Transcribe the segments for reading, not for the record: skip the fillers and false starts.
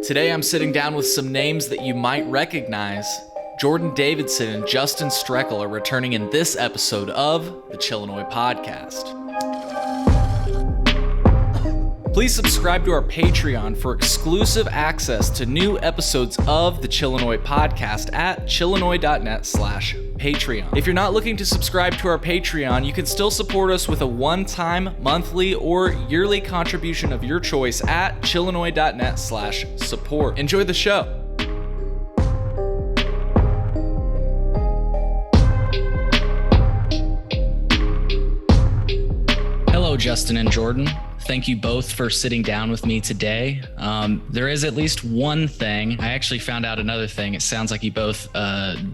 Today I'm sitting down with some names that you might recognize. Jordan Davidson and Justin Strekal are returning in this episode of the Chillinois Podcast. Please subscribe to our Patreon for exclusive access to new episodes of the Chillinois Podcast at chillinois.net/Patreon. If you're not looking to subscribe to our Patreon, you can still support us with a one-time, monthly, or yearly contribution of your choice at chillinois.net/support. Enjoy the show. Hello, Justin and Jordan. Thank you both for sitting down with me today. There is at least one thing. I actually found out another thing. It sounds like you both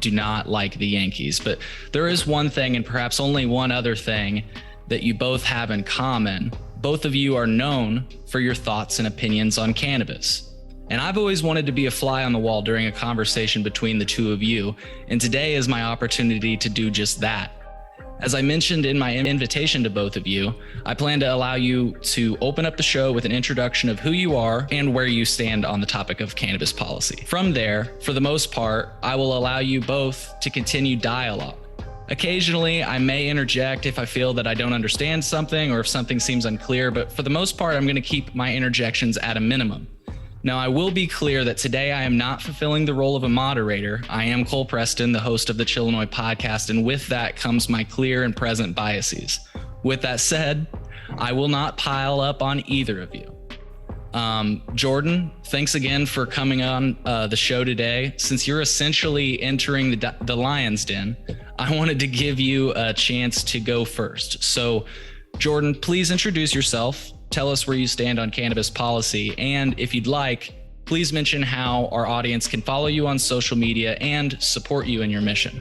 do not like the Yankees, but there is one thing, and perhaps only one other thing, that you both have in common. Both of you are known for your thoughts and opinions on cannabis. And I've always wanted to be a fly on the wall during a conversation between the two of you, and today is my opportunity to do just that. As I mentioned in my invitation to both of you, I plan to allow you to open up the show with an introduction of who you are and where you stand on the topic of cannabis policy. From there, for the most part, I will allow you both to continue dialogue. Occasionally, I may interject if I feel that I don't understand something or if something seems unclear, but for the most part, I'm going to keep my interjections at a minimum. Now, I will be clear that today I am not fulfilling the role of a moderator. I am Cole Preston, the host of the Chillinois Podcast, and with that comes my clear and present biases. With that said, I will not pile up on either of you. Jordan, thanks again for coming on the show today. Since you're essentially entering the lion's den, I wanted to give you a chance to go first. So, Jordan, please introduce yourself. Tell us where you stand on cannabis policy, and if you'd like, please mention how our audience can follow you on social media and support you in your mission.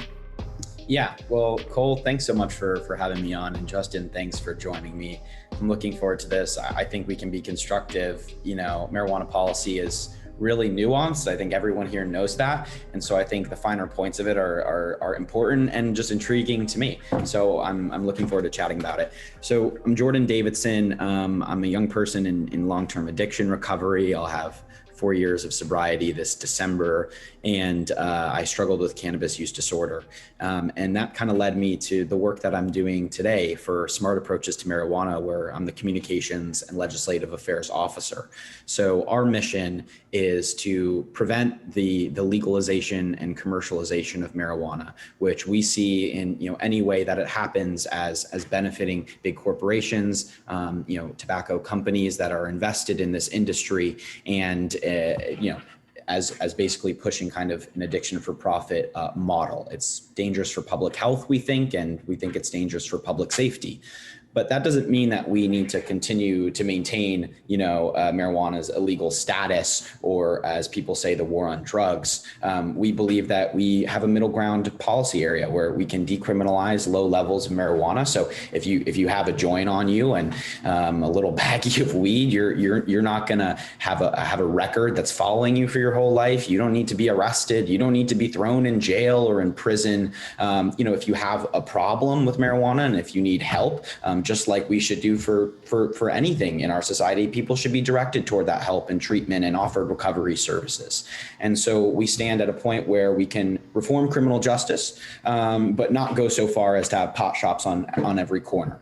Yeah, well, Cole, thanks so much for having me on, and Justin, thanks for joining me. I'm looking forward to this. I think we can be constructive. You know, marijuana policy is really nuanced. I think everyone here knows that. And so I think the finer points of it are important and just intriguing to me. So I'm looking forward to chatting about it. So I'm Jordan Davidson. I'm a young person in long-term addiction recovery. I'll have 4 years of sobriety this December, and I struggled with cannabis use disorder. And that kind of led me to the work that I'm doing today for Smart Approaches to Marijuana, where I'm the Communications and Legislative Affairs Officer. So our mission is to prevent the legalization and commercialization of marijuana, which we see in any way that it happens as benefiting big corporations, tobacco companies that are invested in this industry, and as basically pushing kind of an addiction for profit model. It's dangerous for public health, we think, and we think it's dangerous for public safety. But that doesn't mean that we need to continue to maintain, marijuana's illegal status, or as people say, the war on drugs. We believe that we have a middle ground policy area where we can decriminalize low levels of marijuana. So if you have a joint on you and a little baggie of weed, you're not gonna have a record that's following you for your whole life. You don't need to be arrested. You don't need to be thrown in jail or in prison. If you have a problem with marijuana and if you need help, just like we should do for anything in our society, people should be directed toward that help and treatment and offered recovery services. And so we stand at a point where we can reform criminal justice, but not go so far as to have pot shops on every corner.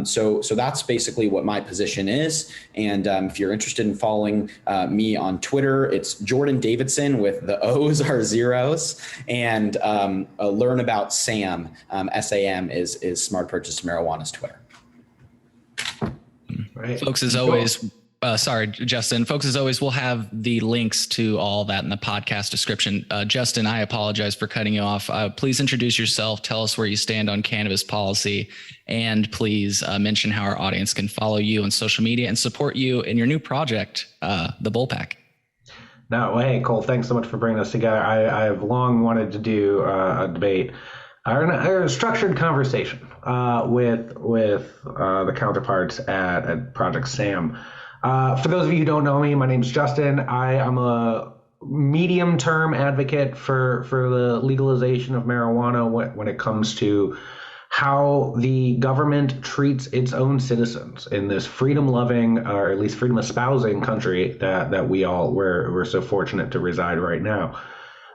So that's basically what my position is. And if you're interested in following me on Twitter, it's Jordan Davidson with the O's are zeros, and learn about SAM. SAM is Smart Purchase to Marijuana's Twitter. Right. Folks, as always, Justin, folks, as always, we'll have the links to all that in the podcast description. Justin, I apologize for cutting you off. Please introduce yourself. Tell us where you stand on cannabis policy, and please mention how our audience can follow you on social media and support you in your new project, the Bullpack. No, well, hey, Cole, thanks so much for bringing us together. I've long wanted to do a debate, a structured conversation with the counterparts at Project SAM. For those of you who don't know me, my name is Justin. I am a medium-term advocate for the legalization of marijuana when it comes to how the government treats its own citizens in this freedom-loving, or at least freedom-espousing country that we're so fortunate to reside right now.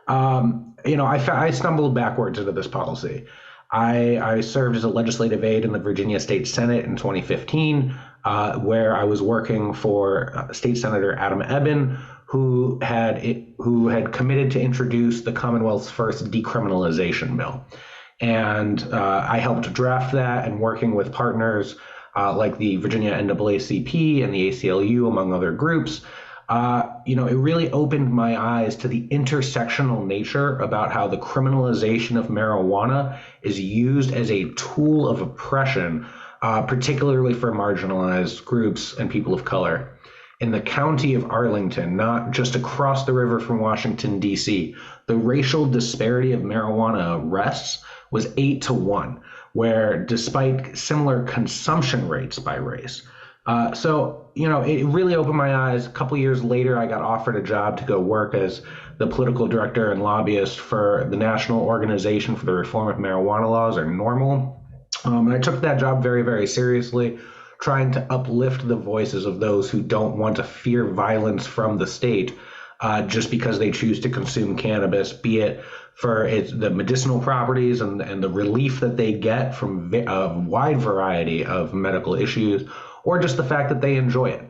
I stumbled backwards into this policy. I served as a legislative aide in the Virginia State Senate in 2015, where I was working for State Senator Adam Ebbin, who had committed to introduce the Commonwealth's first decriminalization bill. And I helped draft that, and working with partners like the Virginia NAACP and the ACLU, among other groups, it really opened my eyes to the intersectional nature about how the criminalization of marijuana is used as a tool of oppression, particularly for marginalized groups and people of color. In the county of Arlington, not just across the river from Washington, D.C., the racial disparity of marijuana arrests was 8-1, where despite similar consumption rates by race. It really opened my eyes. A couple years later, I got offered a job to go work as the political director and lobbyist for the National Organization for the Reform of Marijuana Laws, or NORML. And I took that job very, very seriously, trying to uplift the voices of those who don't want to fear violence from the state just because they choose to consume cannabis, be it for the medicinal properties and the relief that they get from a wide variety of medical issues, or just the fact that they enjoy it.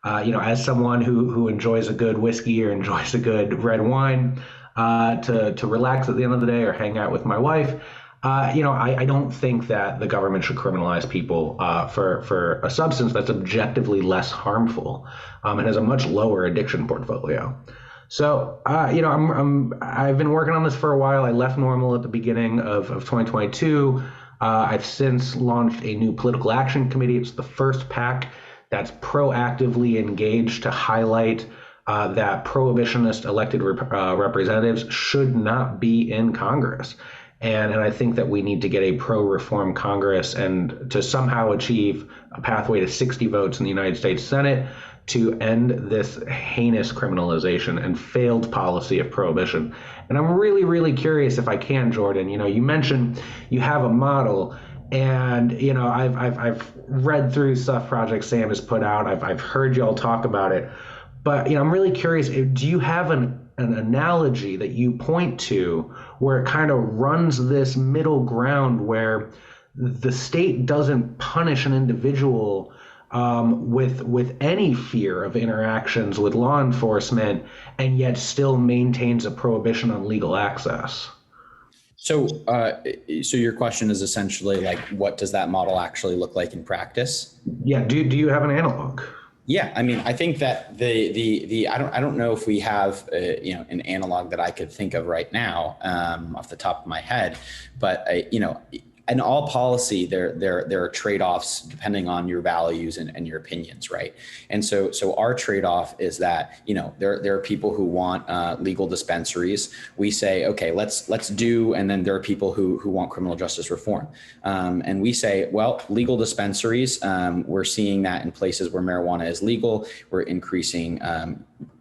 As someone who enjoys a good whiskey or enjoys a good red wine to relax at the end of the day or hang out with my wife, I don't think that the government should criminalize people for a substance that's objectively less harmful and has a much lower addiction portfolio. So, I've been working on this for a while. I left NORML at the beginning of 2022. I've since launched a new political action committee. It's the first PAC that's proactively engaged to highlight that prohibitionist elected representatives should not be in Congress. And I think that we need to get a pro-reform Congress and to somehow achieve a pathway to 60 votes in the United States Senate to end this heinous criminalization and failed policy of prohibition. And I'm really, really curious, if I can, Jordan, you mentioned you have a model, and I've read through stuff Project Sam has put out. I've heard y'all talk about it, but I'm really curious. Do you have an analogy that you point to where it kind of runs this middle ground where the state doesn't punish an individual with any fear of interactions with law enforcement, and yet still maintains a prohibition on legal access? So your question is essentially like, what does that model actually look like in practice? Yeah. Do you have an analog? Yeah, I mean, I think that I don't know if we have an analog that I could think of right now off the top of my head, but in all policy, there are trade-offs depending on your values and your opinions, right? And so our trade-off is that there are people who want legal dispensaries. We say, okay, let's do, and then there are people who want criminal justice reform, and we say, well, legal dispensaries. We're seeing that in places where marijuana is legal, we're increasing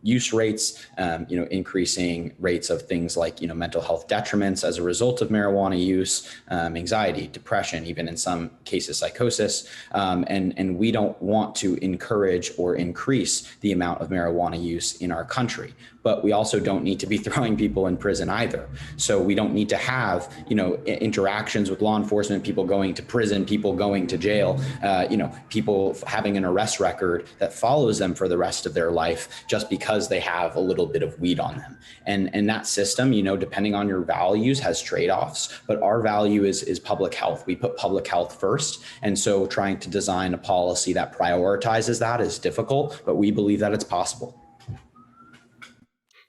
use rates, increasing rates of things like, mental health detriments as a result of marijuana use, anxiety, depression, even in some cases, psychosis. And we don't want to encourage or increase the amount of marijuana use in our country. But we also don't need to be throwing people in prison either. So we don't need to have, interactions with law enforcement, people going to prison, people going to jail, people having an arrest record that follows them for the rest of their life just because they have a little bit of weed on them. And that system, depending on your values, has trade-offs, but our value is public health. We put public health first. And so trying to design a policy that prioritizes that is difficult, but we believe that it's possible.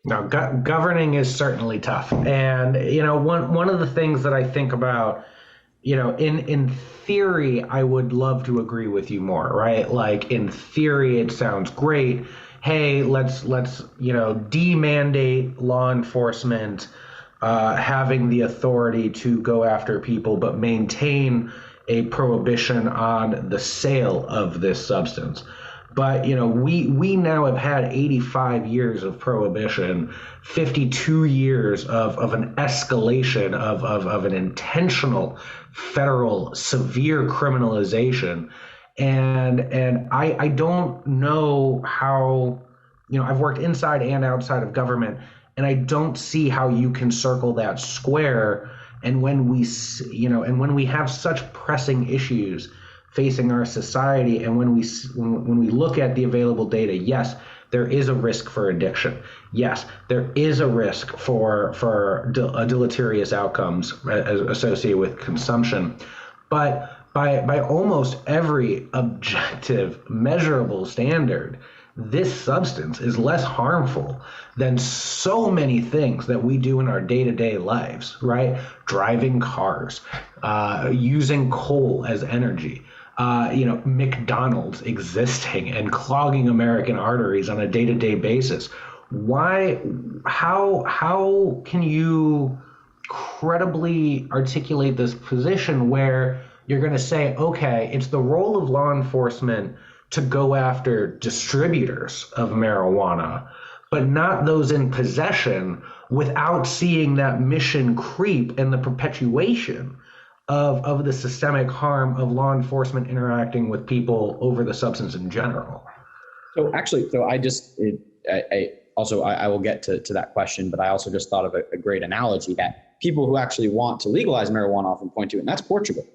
Now, governing is certainly tough. And, one of the things that I think about, in theory, I would love to agree with you more, right? Like, in theory, it sounds great. Hey, let's demandate law enforcement having the authority to go after people, but maintain a prohibition on the sale of this substance. But, we now have had 85 years of prohibition, 52 years of an escalation of an intentional federal severe criminalization. And I don't know how, I've worked inside and outside of government, and I don't see how you can circle that square. And when we have such pressing issues facing our society, and when we look at the available data, yes, there is a risk for addiction. Yes, there is a risk for deleterious outcomes associated with consumption. But by almost every objective, measurable standard, this substance is less harmful than so many things that we do in our day-to-day lives, right? Driving cars, using coal as energy, McDonald's existing and clogging American arteries on a day-to-day basis. How can you credibly articulate this position where you're going to say, okay, it's the role of law enforcement to go after distributors of marijuana, but not those in possession, without seeing that mission creep and the perpetuation of the systemic harm of law enforcement interacting with people over the substance in general? So actually, I will get to that question, but I also just thought of a great analogy that people who actually want to legalize marijuana often point to, and that's Portugal.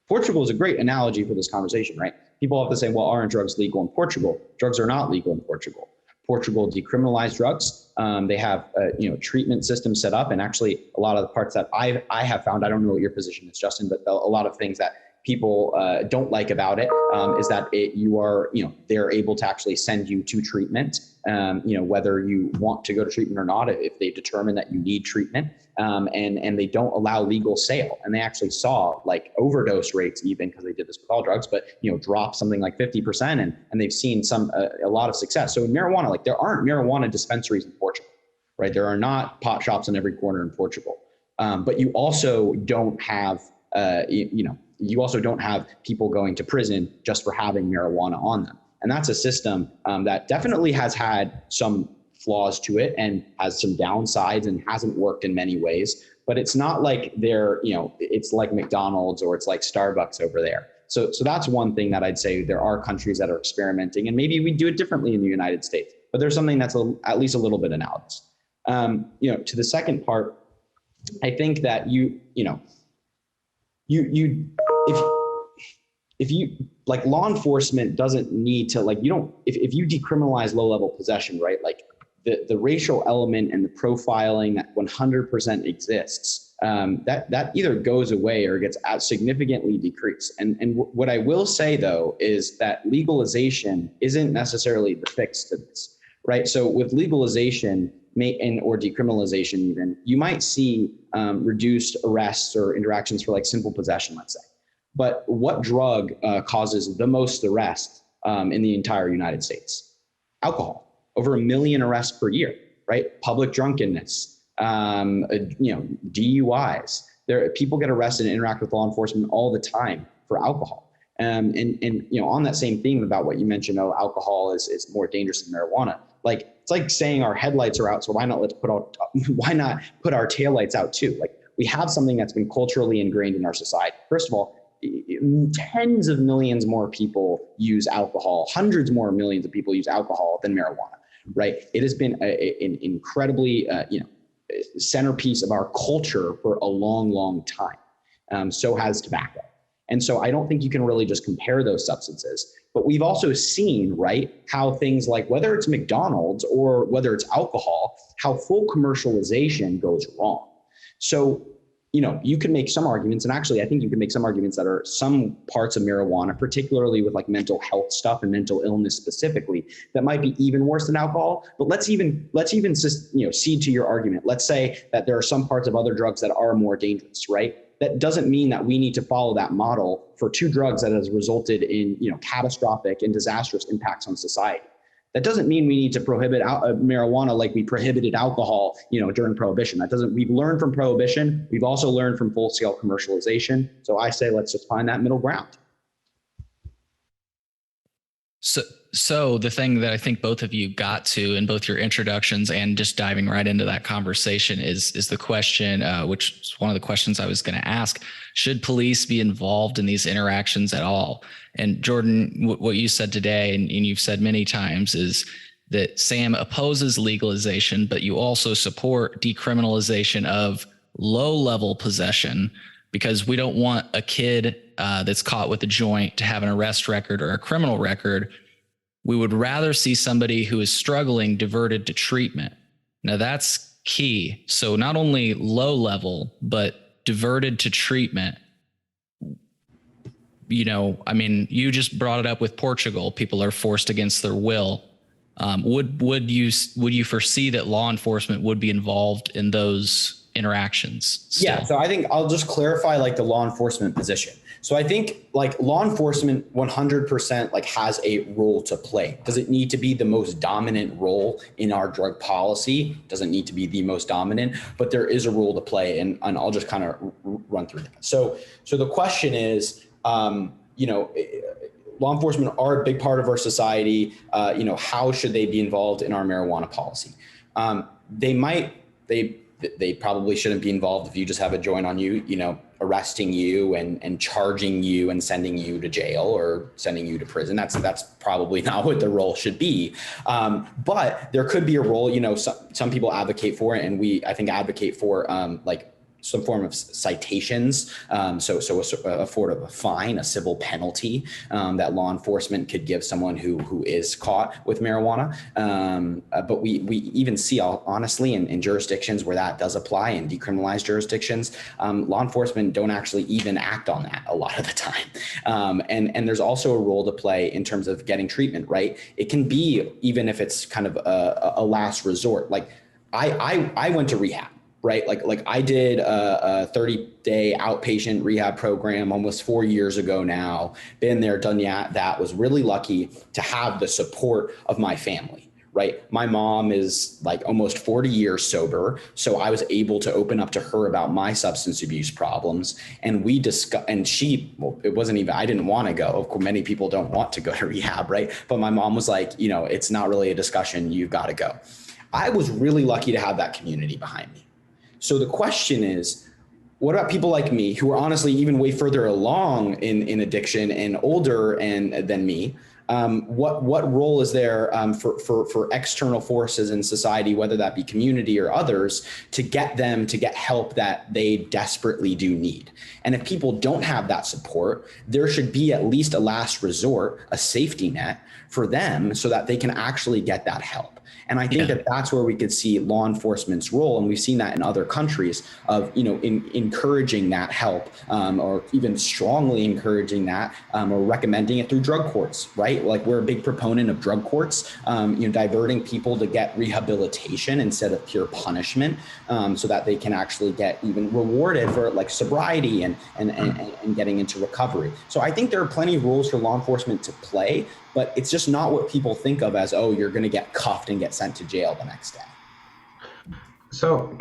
Portugal is a great analogy for this conversation, right? People often say, well, aren't drugs legal in Portugal? Drugs are not legal in Portugal. Portugal decriminalized drugs. They have treatment systems set up, and actually a lot of the parts that I have found, I don't know what your position is, Justin, but a lot of things that people don't like about it is that they're able to actually send you to treatment, whether you want to go to treatment or not, if they determine that you need treatment, and they don't allow legal sale. And they actually saw like overdose rates, even because they did this with all drugs, but drop something like 50%, and they've seen a lot of success. So in marijuana, like there aren't marijuana dispensaries in Portugal, right? There are not pot shops in every corner in Portugal, but you also don't have you also don't have people going to prison just for having marijuana on them. And that's a system that definitely has had some flaws to it and has some downsides and hasn't worked in many ways. But it's not like it's like McDonald's or it's like Starbucks over there. So that's one thing that I'd say. There are countries that are experimenting, and maybe we do it differently in the United States, but there's something that's at least a little bit analogous. To the second part, I think that if you like, law enforcement doesn't need to if you decriminalize low level possession, right? Like the racial element and the profiling that 100% exists, that either goes away or gets significantly decreased. And what I will say though, is that legalization isn't necessarily the fix to this, right? So with legalization or decriminalization even, you might see reduced arrests or interactions for like simple possession, let's say. But what drug causes the most arrests in the entire United States? Alcohol. Over 1 million arrests per year, right? Public drunkenness, DUIs. People get arrested and interact with law enforcement all the time for alcohol. And on that same theme about what you mentioned, alcohol is more dangerous than marijuana. Like, it's like saying our headlights are out, so why not put our taillights out too? Like, we have something that's been culturally ingrained in our society. First of all, tens of millions more people use alcohol, hundreds more millions of people use alcohol than marijuana, right? It has been an incredibly, centerpiece of our culture for a long, long time. So has tobacco. And so I don't think you can really just compare those substances. But we've also seen, right, how things like, whether it's McDonald's or whether it's alcohol, how full commercialization goes wrong. So, you can make some arguments, and actually I think you can make some arguments that are some parts of marijuana, particularly with like mental health stuff and mental illness specifically, that might be even worse than alcohol. But let's even cede to your argument. Let's say that there are some parts of other drugs that are more dangerous, right? That doesn't mean that we need to follow that model for two drugs that has resulted in catastrophic and disastrous impacts on society. That doesn't mean we need to prohibit marijuana like we prohibited alcohol, during Prohibition. We've learned from Prohibition. We've also learned from full-scale commercialization. So I say, let's just find that middle ground. So So the thing that I think both of you got to in both your introductions and just diving right into that conversation is the question, which is one of the questions I was going to ask: should police be involved in these interactions at all? And Jordan, what you said today, and you've said many times, is that Sam opposes legalization, but you also support decriminalization of low-level possession, because we don't want a kid that's caught with a joint to have an arrest record or a criminal record. We would rather see somebody who is struggling diverted to treatment. Now that's key. So not only low level, but diverted to treatment. You know, I mean, you just brought it up with Portugal. People are forced against their will. Would you foresee that law enforcement would be involved in those interactions still? Yeah, so I think I'll just clarify like the law enforcement position. So I think like law enforcement 100% like has a role to play. Does it need to be the most dominant role in our drug policy? Doesn't need to be the most dominant, but there is a role to play, and I'll just kind of run through that. So the question is, you know, law enforcement are a big part of our society. You know, how should they be involved in our marijuana policy? They probably shouldn't be involved if you just have a joint on you, you know, arresting you and charging you and sending you to jail or sending you to prison. That's probably not what the role should be. But there could be a role, you know, some people advocate for it, and I think advocate for like some form of citations. So a sort of a fine, a civil penalty that law enforcement could give someone who is caught with marijuana. But we even see, honestly, in jurisdictions where that does apply, in decriminalized jurisdictions, law enforcement don't actually even act on that a lot of the time. And there's also a role to play in terms of getting treatment, right? It can be, even if it's kind of a last resort. Like I went to rehab. Right. Like I did a 30-day outpatient rehab program almost 4 years ago now. Been there, done that. Was really lucky to have the support of my family. Right. My mom is like almost 40 years sober. So I was able to open up to her about my substance abuse problems. And we discussed, and it wasn't even, I didn't want to go. Of course, many people don't want to go to rehab. Right. But my mom was like, you know, it's not really a discussion. You've got to go. I was really lucky to have that community behind me. So the question is, what about people like me who are honestly even way further along in addiction and older than me? What role is there for external forces in society, whether that be community or others, to get them to get help that they desperately do need? And if people don't have that support, there should be at least a last resort, a safety net for them so that they can actually get that help. And I think that that's where we could see law enforcement's role. And we've seen that in other countries of, you know, in encouraging that help, or even strongly encouraging that, or recommending it through drug courts, right? Like we're a big proponent of drug courts, you know, diverting people to get rehabilitation instead of pure punishment, so that they can actually get even rewarded for like sobriety and getting into recovery. So I think there are plenty of roles for law enforcement to play, but it's just not what people think of as, oh, you're going to get cuffed and get sent to jail the next day. So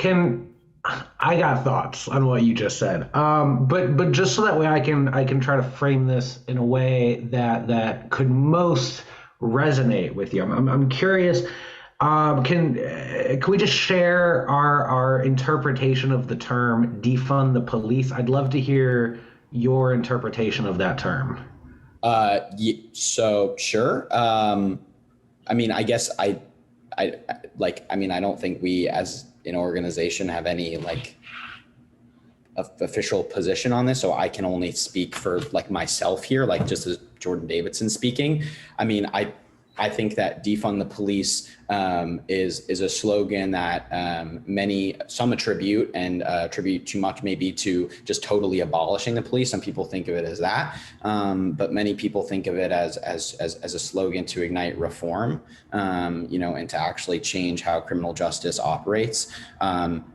I got thoughts on what you just said, but just so that way I can try to frame this in a way that could most resonate with you. I'm curious. Can we just share our interpretation of the term defund the police? I'd love to hear your interpretation of that term. So sure. I mean, I guess I don't think we as an organization have any like official position on this. So I can only speak for like myself here, like just as Jordan Davidson speaking. I mean, I think that defund the police is a slogan that some attribute, and attribute too much maybe to just totally abolishing the police. Some people think of it as that, but many people think of it as a slogan to ignite reform, you know, and to actually change how criminal justice operates.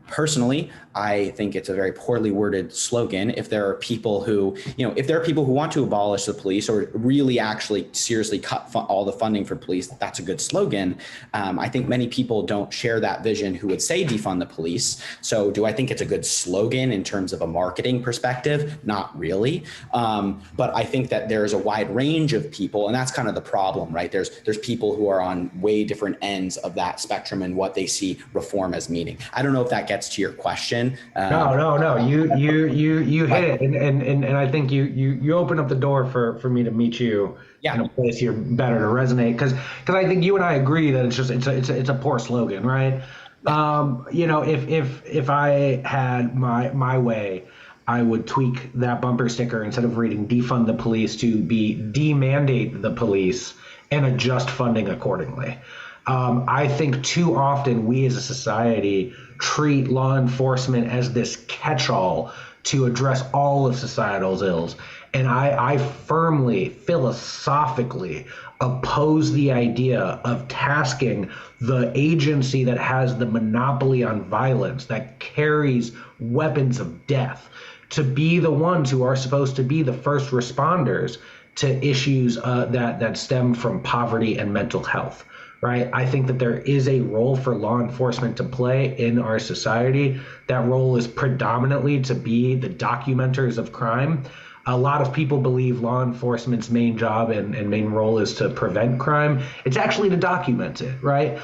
Personally, I think it's a very poorly worded slogan. If there are people who want to abolish the police or really actually seriously cut all the funding for for police, that's a good slogan. I think many people don't share that vision who would say defund the police. So do I think it's a good slogan in terms of a marketing perspective? Not really. But I think that there's a wide range of people, and that's kind of the problem, right? There's people who are on way different ends of that spectrum and what they see reform as meaning. I don't know if that gets to your question. No. You hit it, and I think you open up the door for me to meet you in a place you're better to resonate, because I think you and I agree that it's a poor slogan, right? If I had my way, I would tweak that bumper sticker instead of reading defund the police to be demandate the police and adjust funding accordingly. I think too often we as a society treat law enforcement as this catch-all to address all of societal's ills. And I firmly, philosophically oppose the idea of tasking the agency that has the monopoly on violence, that carries weapons of death, to be the ones who are supposed to be the first responders to issues that stem from poverty and mental health. Right? I think that there is a role for law enforcement to play in our society. That role is predominantly to be the documenters of crime. A lot of people believe law enforcement's main job and main role is to prevent crime. It's actually to document it, right?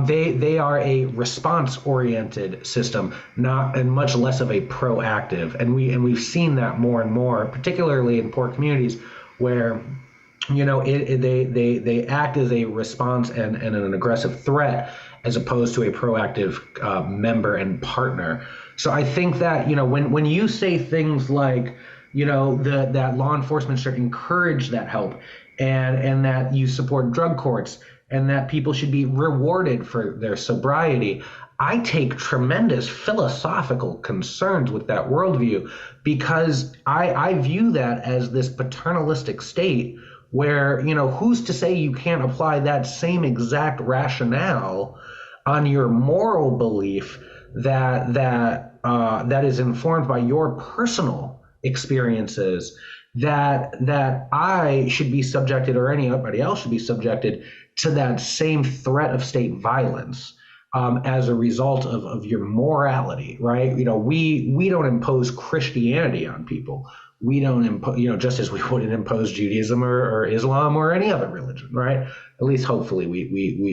They are a response-oriented system, and much less of a proactive. And we've seen that more and more, particularly in poor communities where they act as a response and an aggressive threat as opposed to a proactive member and partner. So I think that, when you say things like, that law enforcement should encourage that help and that you support drug courts and that people should be rewarded for their sobriety, I take tremendous philosophical concerns with that worldview, because I view that as this paternalistic state where, who's to say you can't apply that same exact rationale on your moral belief that is informed by your personal experiences, that I should be subjected, or anybody else should be subjected to that same threat of state violence as a result of your morality, right? We don't impose Christianity on people. We don't impose, just as we wouldn't impose Judaism or Islam or any other religion, right? At least hopefully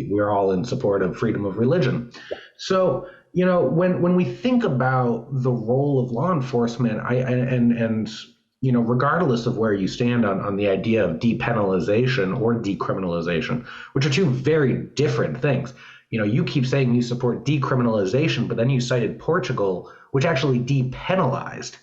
we're all in support of freedom of religion. So, when we think about the role of law enforcement, regardless of where you stand on the idea of depenalization or decriminalization, which are two very different things. You keep saying you support decriminalization, but then you cited Portugal, which actually depenalized.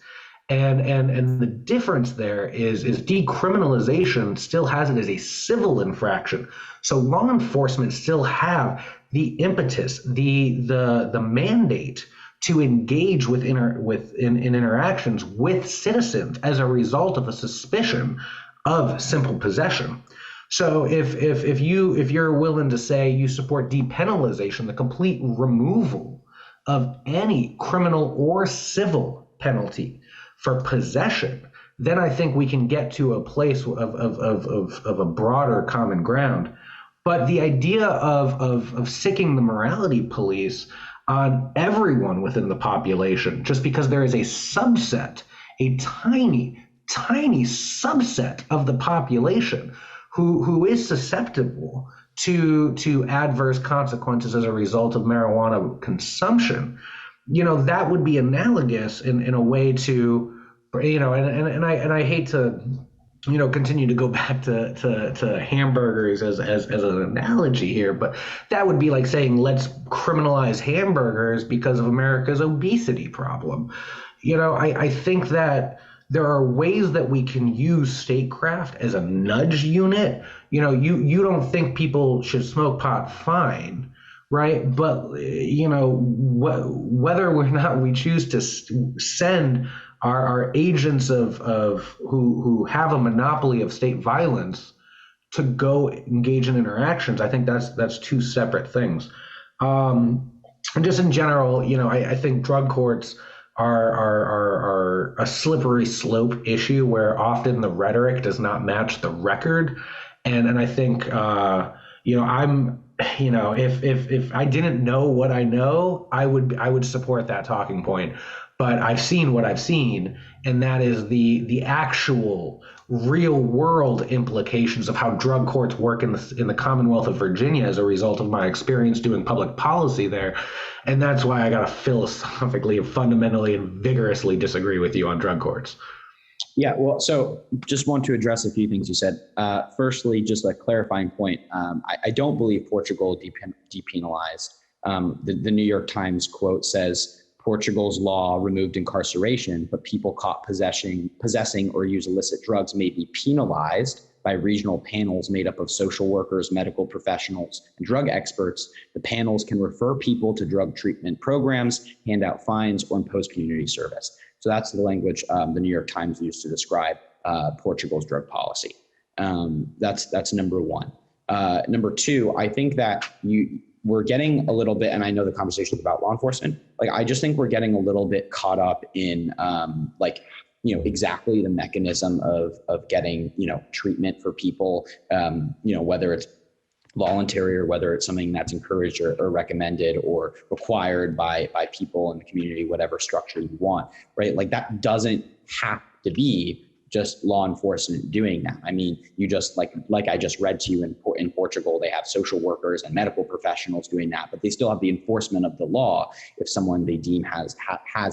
And the difference there is decriminalization still has it as a civil infraction. So law enforcement still have the impetus, the mandate to engage in interactions with citizens as a result of a suspicion of simple possession. So if you're willing to say you support depenalization, the complete removal of any criminal or civil penalty for possession, then I think we can get to a place of a broader common ground. But the idea of sicking the morality police on everyone within the population, just because there is a subset, a tiny subset of the population who is susceptible to adverse consequences as a result of marijuana consumption, that would be analogous in a way to, and I hate to, continue to go back to hamburgers as an analogy here, but that would be like saying let's criminalize hamburgers because of America's obesity problem. I think that there are ways that we can use statecraft as a nudge unit. You don't think people should smoke pot, fine, right? But whether or not we choose to send our agents of who have a monopoly of state violence to go engage in interactions, I think that's two separate things. And just in general, I think drug courts are a slippery slope issue where often the rhetoric does not match the record. And I think, I'm, if I didn't know what I know, I would support that talking point. But I've seen what I've seen, and that is the actual real world implications of how drug courts work in the Commonwealth of Virginia as a result of my experience doing public policy there. And that's why I gotta philosophically and fundamentally and vigorously disagree with you on drug courts. Yeah, well, so just want to address a few things you said. Firstly, just a clarifying point. I don't believe Portugal depenalized. The New York Times quote says, Portugal's law removed incarceration, but people caught possessing or use illicit drugs may be penalized by regional panels made up of social workers, medical professionals, and drug experts. The panels can refer people to drug treatment programs, hand out fines, or impose community service. So that's the language the New York Times used to describe Portugal's drug policy. That's number one. Number two, I think that we're getting a little bit, and I know the conversation is about law enforcement. Like, I just think we're getting a little bit caught up in exactly the mechanism of getting, treatment for people, whether it's voluntary or whether it's something that's encouraged or recommended or required by people in the community, whatever structure you want, right? Like, that doesn't have to be just law enforcement doing that. I mean, you just like I just read to you in Portugal, they have social workers and medical professionals doing that, but they still have the enforcement of the law if someone they deem has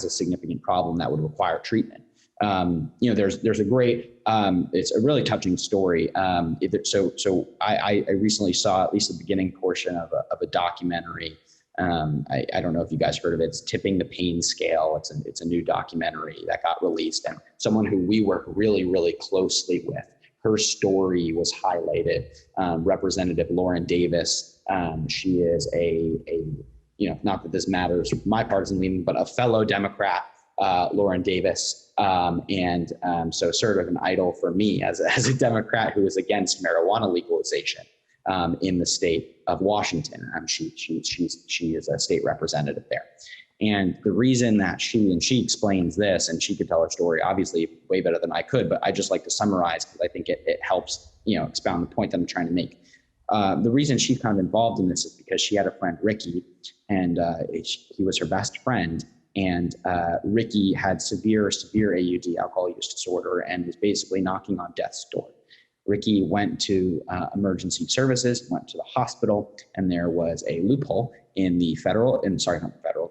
a significant problem that would require treatment. There's a great, it's a really touching story. So I recently saw at least the beginning portion of a documentary. I don't know if you guys heard of it. It's Tipping the Pain Scale. It's a new documentary that got released, and someone who we work really, really closely with, her story was highlighted. Representative Lauren Davis. She is not that this matters my partisan leaning, but a fellow Democrat, Lauren Davis. So sort of an idol for me as a Democrat who is against marijuana legalization in the state of Washington. She is a state representative there. And the reason that she explains this, and she could tell her story obviously way better than I could, but I just like to summarize because I think it helps, expound the point that I'm trying to make. The reason she's kind of involved in this is because she had a friend, Ricky, and he was her best friend. And Ricky had severe AUD, alcohol use disorder, and was basically knocking on death's door. Ricky went to emergency services, went to the hospital, and there was a loophole in the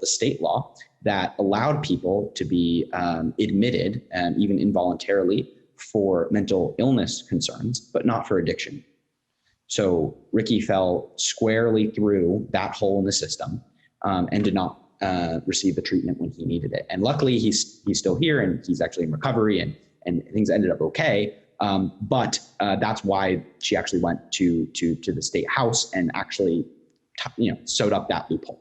the state law that allowed people to be admitted, even involuntarily, for mental illness concerns, but not for addiction. So Ricky fell squarely through that hole in the system and did not receive the treatment when he needed it. And luckily, he's still here, and he's actually in recovery, and things ended up okay. But that's why she actually went to the state house and actually, sewed up that loophole.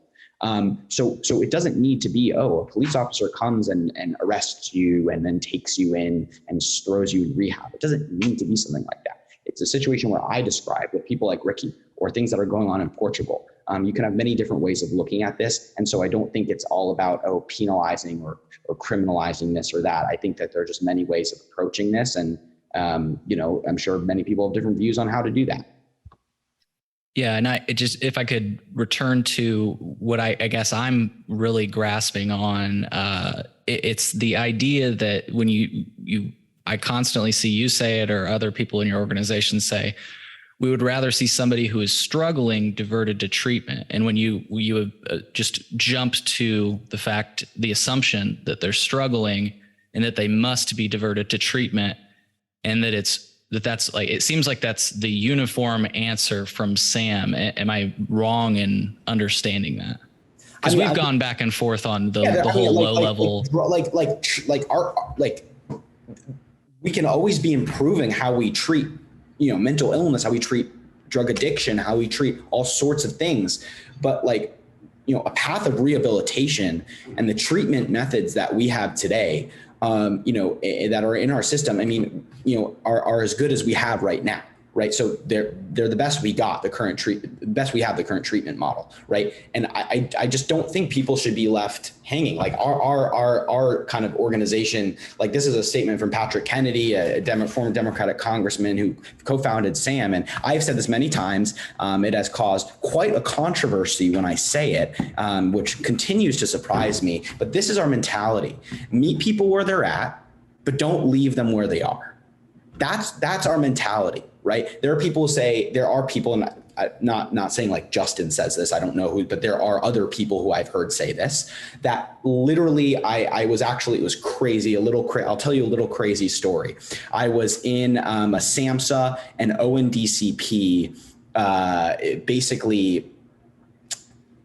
So it doesn't need to be, a police officer comes and arrests you and then takes you in and throws you in rehab. It doesn't need to be something like that. It's a situation where I described with people like Ricky, or things that are going on in Portugal. You can have many different ways of looking at this. And so I don't think it's all about, penalizing or criminalizing this or that. I think that there are just many ways of approaching this. And, I'm sure many people have different views on how to do that. Yeah. And if I could return to what I guess I'm really grasping on, it's the idea that when I constantly see you say it, or other people in your organization say, we would rather see somebody who is struggling diverted to treatment. And when you have just jumped to the assumption that they're struggling and that they must be diverted to treatment, and that that's like, it seems like that's the uniform answer from Sam. Am I wrong in understanding that? Because we've gone back and forth on the whole low level. We can always be improving how we treat, mental illness, how we treat drug addiction, how we treat all sorts of things. But a path of rehabilitation and the treatment methods that we have today, that are in our system, are as good as we have right now. right? So they're the best we got, the best we have, the current treatment model, right? And I just don't think people should be left hanging. Like our kind of organization, like this is a statement from Patrick Kennedy, former Democratic congressman who co-founded SAM. And I've said this many times. It has caused quite a controversy when I say it, which continues to surprise me. But this is our mentality: meet people where they're at, but don't leave them where they are. That's our mentality, right? There are people and not saying like Justin says this, I don't know who, but there are other people who I've heard say this, that literally it was crazy. I'll tell you a little crazy story. I was in a SAMHSA and ONDCP, basically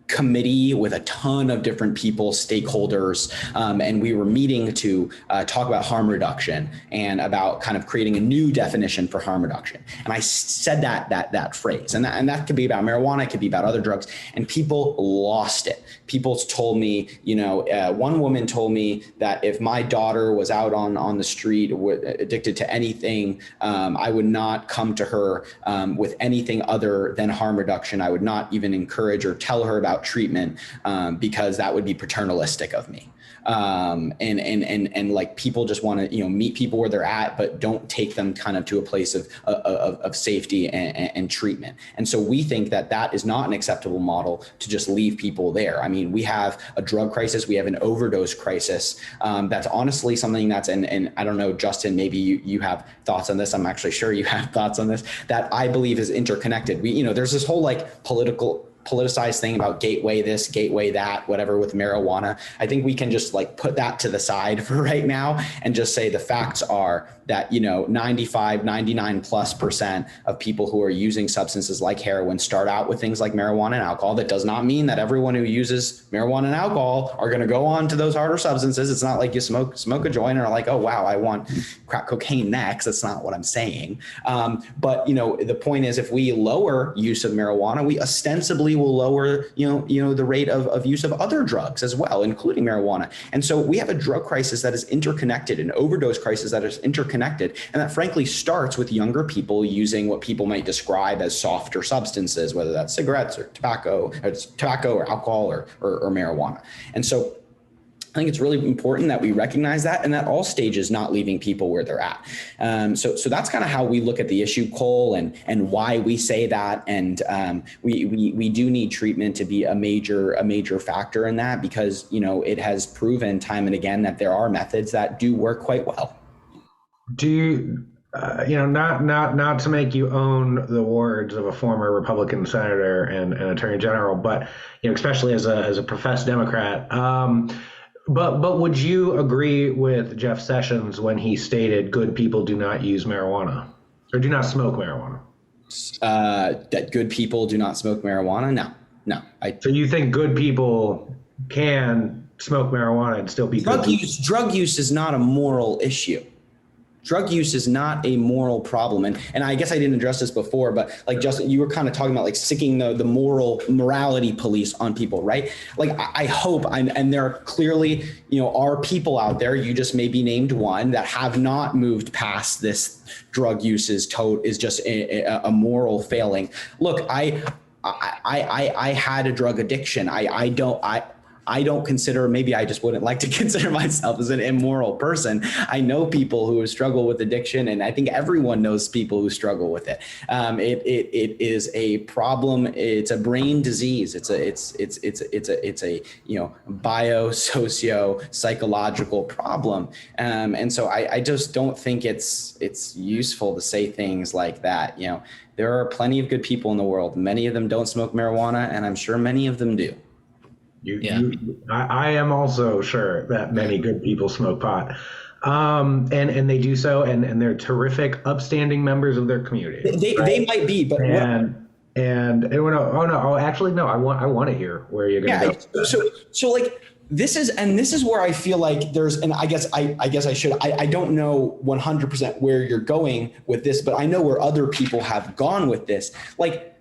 committee with a ton of different people, stakeholders, and we were meeting to talk about harm reduction and about kind of creating a new definition for harm reduction. And I said that phrase, and that could be about marijuana, it could be about other drugs, and people lost it. People told me, one woman told me that if my daughter was out on the street addicted to anything, I would not come to her with anything other than harm reduction. I would not even encourage or tell her about treatment because that would be paternalistic of me. And like people just want to meet people where they're at, but don't take them kind of to a place of safety and treatment. And so we think that is not an acceptable model to just leave people there. I mean, we have a drug crisis, we have an overdose crisis. That's honestly something that's and I don't know, Justin, maybe you have thoughts on this. I'm actually sure you have thoughts on this, that I believe is interconnected. There's this whole like politicized thing about gateway this, gateway that, whatever with marijuana. I think we can just like put that to the side for right now and just say the facts are that 95, 99+% of people who are using substances like heroin start out with things like marijuana and alcohol. That does not mean that everyone who uses marijuana and alcohol are going to go on to those harder substances. It's not like you smoke a joint and are like, oh wow, I want crack cocaine next. That's not what I'm saying. But the point is, if we lower use of marijuana, we ostensibly will lower the rate of use of other drugs as well, including marijuana. And so we have a drug crisis that is interconnected, an overdose crisis that is interconnected, and that frankly starts with younger people using what people might describe as softer substances, whether that's cigarettes or tobacco or alcohol or marijuana. And so I think it's really important that we recognize that, and that all stages not leaving people where they're at. So that's kind of how we look at the issue, Cole, and why we say that. And we do need treatment to be a major factor in that, because it has proven time and again that there are methods that do work quite well. Do you, not to make you own the words of a former Republican senator and attorney general, but especially as a professed Democrat. But would you agree with Jeff Sessions when he stated good people do not use marijuana or do not smoke marijuana? That good people do not smoke marijuana? No. So you think good people can smoke marijuana and still be good people? Drug use is not a moral issue. Drug use is not a moral problem. And I guess I didn't address this before, but like Justin, you were kind of talking about like sticking the morality police on people, right? Like I hope, and there are clearly, are people out there, you just maybe named one, that have not moved past this drug use is just a moral failing. Look, I had a drug addiction. I don't consider, maybe I just wouldn't like to consider myself as an immoral person. I know people who struggle with addiction, and I think everyone knows people who struggle with it. It is a problem. It's a brain disease. It's a bio-socio-psychological problem. And so I just don't think it's useful to say things like that. There are plenty of good people in the world. Many of them don't smoke marijuana, and I'm sure many of them do. I am also sure that many good people smoke pot, and they do so, and they're terrific, upstanding members of their community. They might be, but I want to hear where you're going to go. So like this is where I feel like there's, and I guess I don't know 100% where you're going with this, but I know where other people have gone with this. Like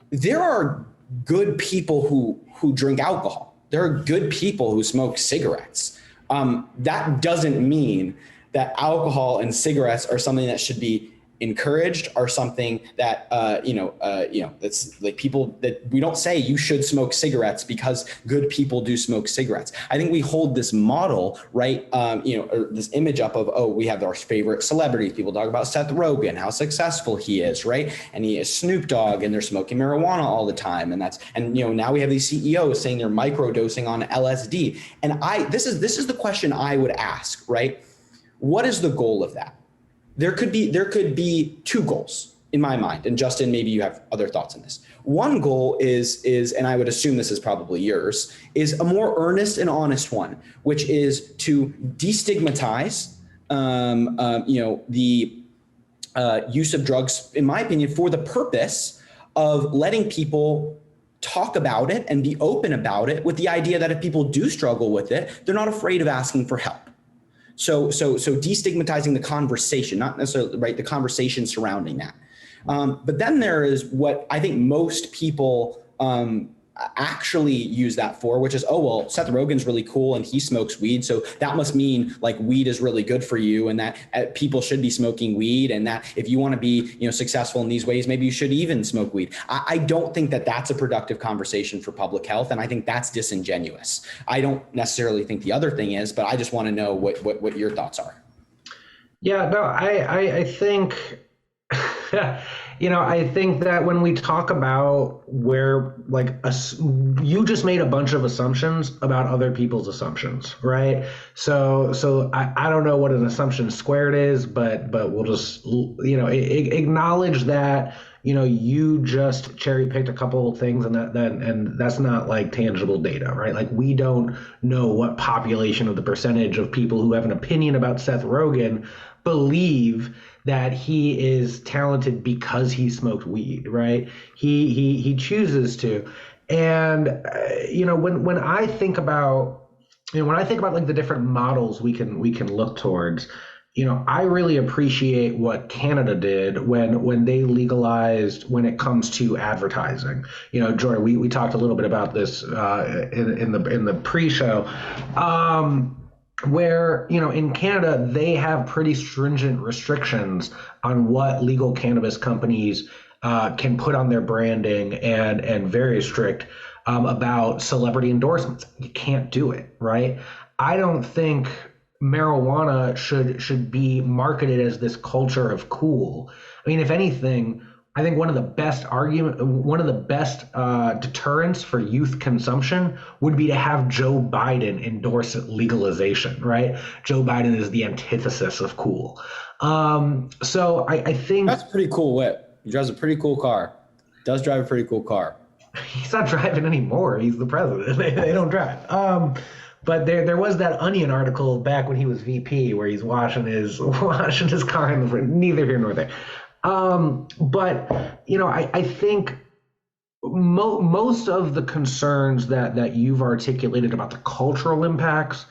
there are good people who drink alcohol. There are good people who smoke cigarettes. That doesn't mean that alcohol and cigarettes are something that should be encouraged are something that that's like people that we don't say you should smoke cigarettes because good people do smoke cigarettes. I think we hold this model, right? Or this image up of, oh, we have our favorite celebrities. People talk about Seth Rogen, how successful he is, right? And he is Snoop Dogg, and they're smoking marijuana all the time, and now we have these CEOs saying they're microdosing on LSD. And this is the question I would ask, right? What is the goal of that? There could be two goals in my mind. And Justin, maybe you have other thoughts on this. One goal is, and I would assume this is probably yours, is a more earnest and honest one, which is to destigmatize, the use of drugs, in my opinion, for the purpose of letting people talk about it and be open about it, with the idea that if people do struggle with it, they're not afraid of asking for help. So destigmatizing the conversation, not necessarily, right, the conversation surrounding that. But then there is what I think most people actually use that for, which is, oh, well, Seth Rogen's really cool and he smokes weed, so that must mean like weed is really good for you, and that people should be smoking weed, and that if you want to be successful in these ways, maybe you should even smoke weed. I don't think that that's a productive conversation for public health, and I think that's disingenuous. I don't necessarily think the other thing is, but I just want to know what your thoughts are. Yeah, no, I think I think that when we talk about where, like, you just made a bunch of assumptions about other people's assumptions, right? So I don't know what an assumption squared is, but we'll just, acknowledge that, you just cherry picked a couple of things, and that's not like tangible data, right? Like, we don't know what population of the percentage of people who have an opinion about Seth Rogen believe that he is talented because he smoked weed, right? He chooses to. And when I think about like the different models we can look towards, I really appreciate what Canada did when they legalized when it comes to advertising. Jordan, we talked a little bit about this in the pre-show. Where, in Canada, they have pretty stringent restrictions on what legal cannabis companies can put on their branding, and very strict about celebrity endorsements. You can't do it, right? I don't think marijuana should be marketed as this culture of cool. I mean, if anything, I think one of the best deterrents for youth consumption would be to have Joe Biden endorse legalization, right? Joe Biden is the antithesis of cool. So I think that's a pretty cool whip. He drives a pretty cool car. Does drive a pretty cool car. He's not driving anymore. He's the president. They don't drive. But there was that Onion article back when he was VP where he's washing his car in the front. Neither here nor there. But I think most of the concerns that you've articulated about the cultural impacts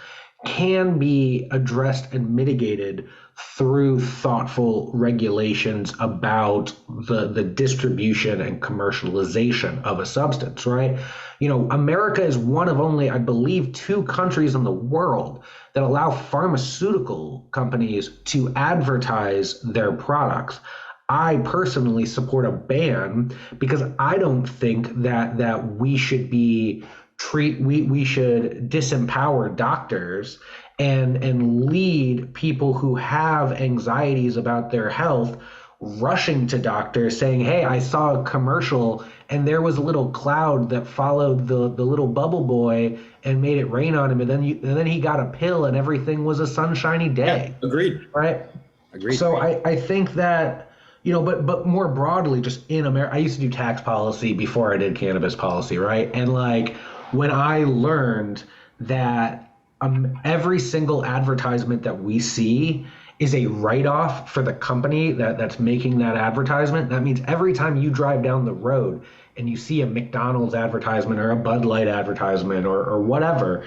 can be addressed and mitigated through thoughtful regulations about the distribution and commercialization of a substance, right? America is one of only, I believe, 2 countries in the world that allow pharmaceutical companies to advertise their products. I personally support a ban because I don't think that we should we should disempower doctors and lead people who have anxieties about their health rushing to doctors saying, hey, I saw a commercial and there was a little cloud that followed the little bubble boy and made it rain on him, and then he got a pill and everything was a sunshiny day. Yeah, agreed. Right? Agreed. So I think that, but more broadly, just in America, I used to do tax policy before I did cannabis policy, right? And like when I learned that every single advertisement that we see is a write-off for the company that's making that advertisement. That means every time you drive down the road and you see a McDonald's advertisement or a Bud Light advertisement or whatever,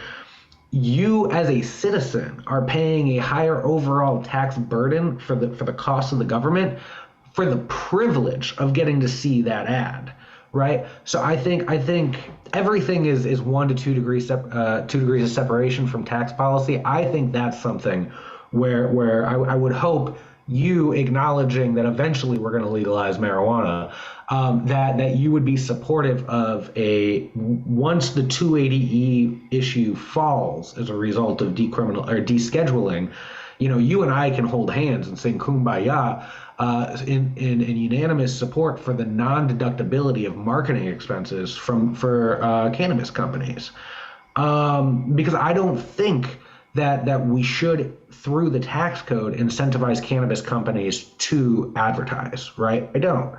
you as a citizen are paying a higher overall tax burden for the cost of the government for the privilege of getting to see that ad, right? So I think everything is 1 to 2 degrees 2 degrees of separation from tax policy. I think that's something where I would hope you acknowledging that eventually we're going to legalize marijuana, that you would be supportive of once the 280E issue falls as a result of decriminal or descheduling, you and I can hold hands and sing Kumbaya in unanimous support for the non-deductibility of marketing expenses for cannabis companies. Because I don't think that we should, through the tax code, incentivize cannabis companies to advertise, right? I don't.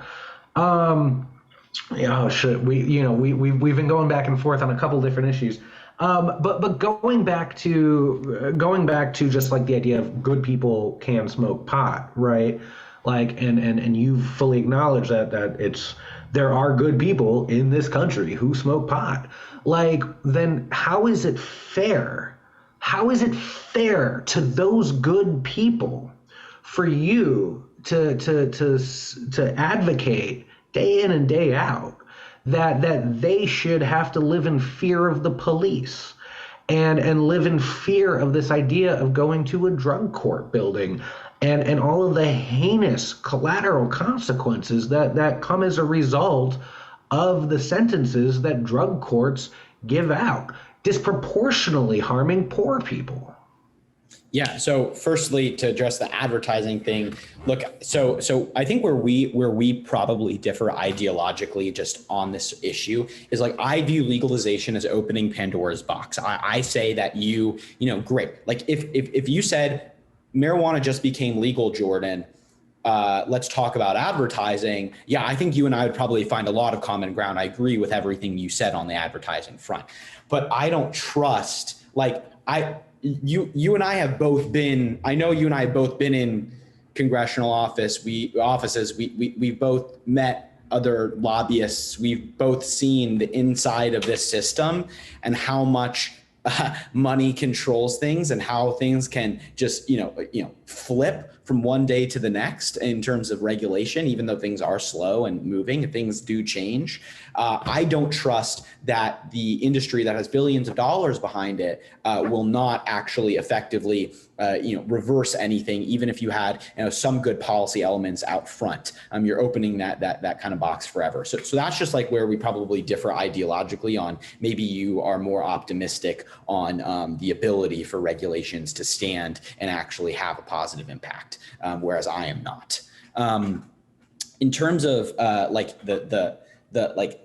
We've been going back and forth on a couple different issues. But going back to just like the idea of good people can smoke pot, right? Like, and you fully acknowledge that there are good people in this country who smoke pot. Like, then how is it fair? How is it fair to those good people for you to advocate day in and day out that they should have to live in fear of the police and live in fear of this idea of going to a drug court building and all of the heinous collateral consequences that come as a result of the sentences that drug courts give out, disproportionately harming poor people? Yeah. So firstly, to address the advertising thing, look, so I think where we probably differ ideologically just on this issue is, like, I view legalization as opening Pandora's box. I say that great. Like if you said marijuana just became legal, Jordan, let's talk about advertising. Yeah, I think you and I would probably find a lot of common ground. I agree with everything you said on the advertising front, but I don't trust, you and I have both been, I know you and I have both been in congressional offices. We've both met other lobbyists. We've both seen the inside of this system and how much money controls things and how things can just, flip from one day to the next in terms of regulation. Even though things are slow and moving, things do change. I don't trust that the industry that has billions of dollars behind it will not actually effectively reverse anything, even if you had some good policy elements out front. You're opening that kind of box forever. So that's just like where we probably differ ideologically on. Maybe you are more optimistic on the ability for regulations to stand and actually have a positive impact, whereas I am not. In terms of the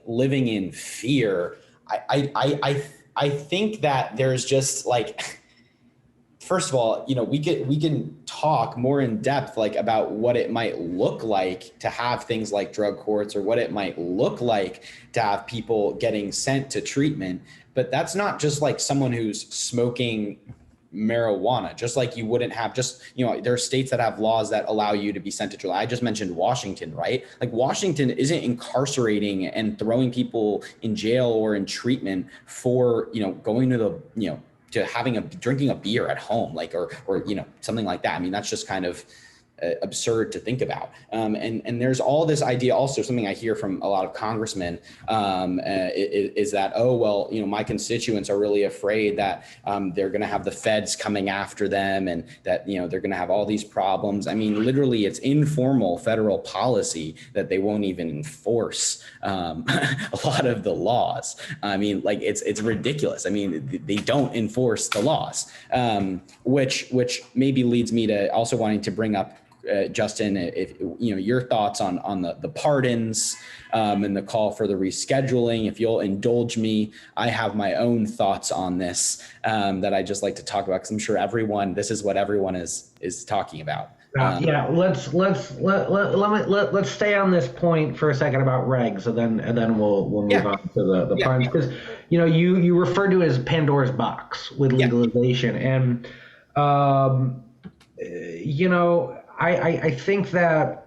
living in fear, I think that there's just first of all, we can talk more in depth about what it might look like to have things like drug courts, or what it might look like to have people getting sent to treatment. But that's not just someone who's smoking marijuana, just like you wouldn't have there are states that have laws that allow you to be sent to jail. I just mentioned Washington, right? Washington isn't incarcerating and throwing people in jail or in treatment for, going to to drinking a beer at home, or something like that. I mean, that's just kind of absurd to think about. And there's all this idea also, something I hear from a lot of congressmen, is that, my constituents are really afraid that they're going to have the feds coming after them, and that, they're going to have all these problems. I mean, literally, it's informal federal policy that they won't even enforce a lot of the laws. I mean, it's ridiculous. I mean, they don't enforce the laws, which maybe leads me to also wanting to bring up, Justin, if your thoughts on the pardons and the call for the rescheduling. If you'll indulge me, I have my own thoughts on this that I just like to talk about, because I'm sure this is what everyone is talking about. Let's stay on this point for a second about regs, and then we'll move on to the pardons, because you referred to it as Pandora's box with legalization, and I think that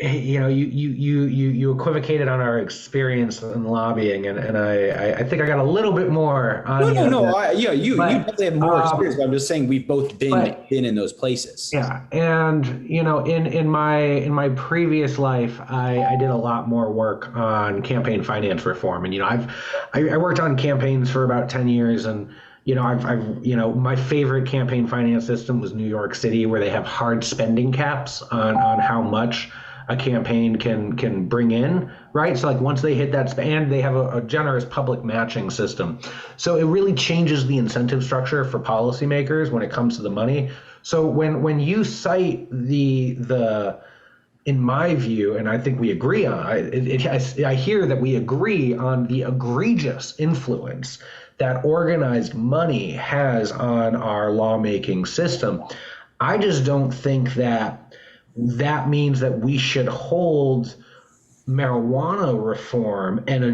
you equivocated on our experience in lobbying, and I think I got a little bit more on you definitely have more experience, but I'm just saying we've both been in those places. Yeah, and in my previous life, I did a lot more work on campaign finance reform, and I worked on campaigns for about 10 years, and My favorite campaign finance system was New York City, where they have hard spending caps on how much a campaign can bring in, right? So like once they hit that, and they have a generous public matching system. So it really changes the incentive structure for policymakers when it comes to the money. So when you cite the in my view, and I think we agree on, I hear that we agree on the egregious influence that organized money has on our lawmaking system. I just don't think that means that we should hold marijuana reform and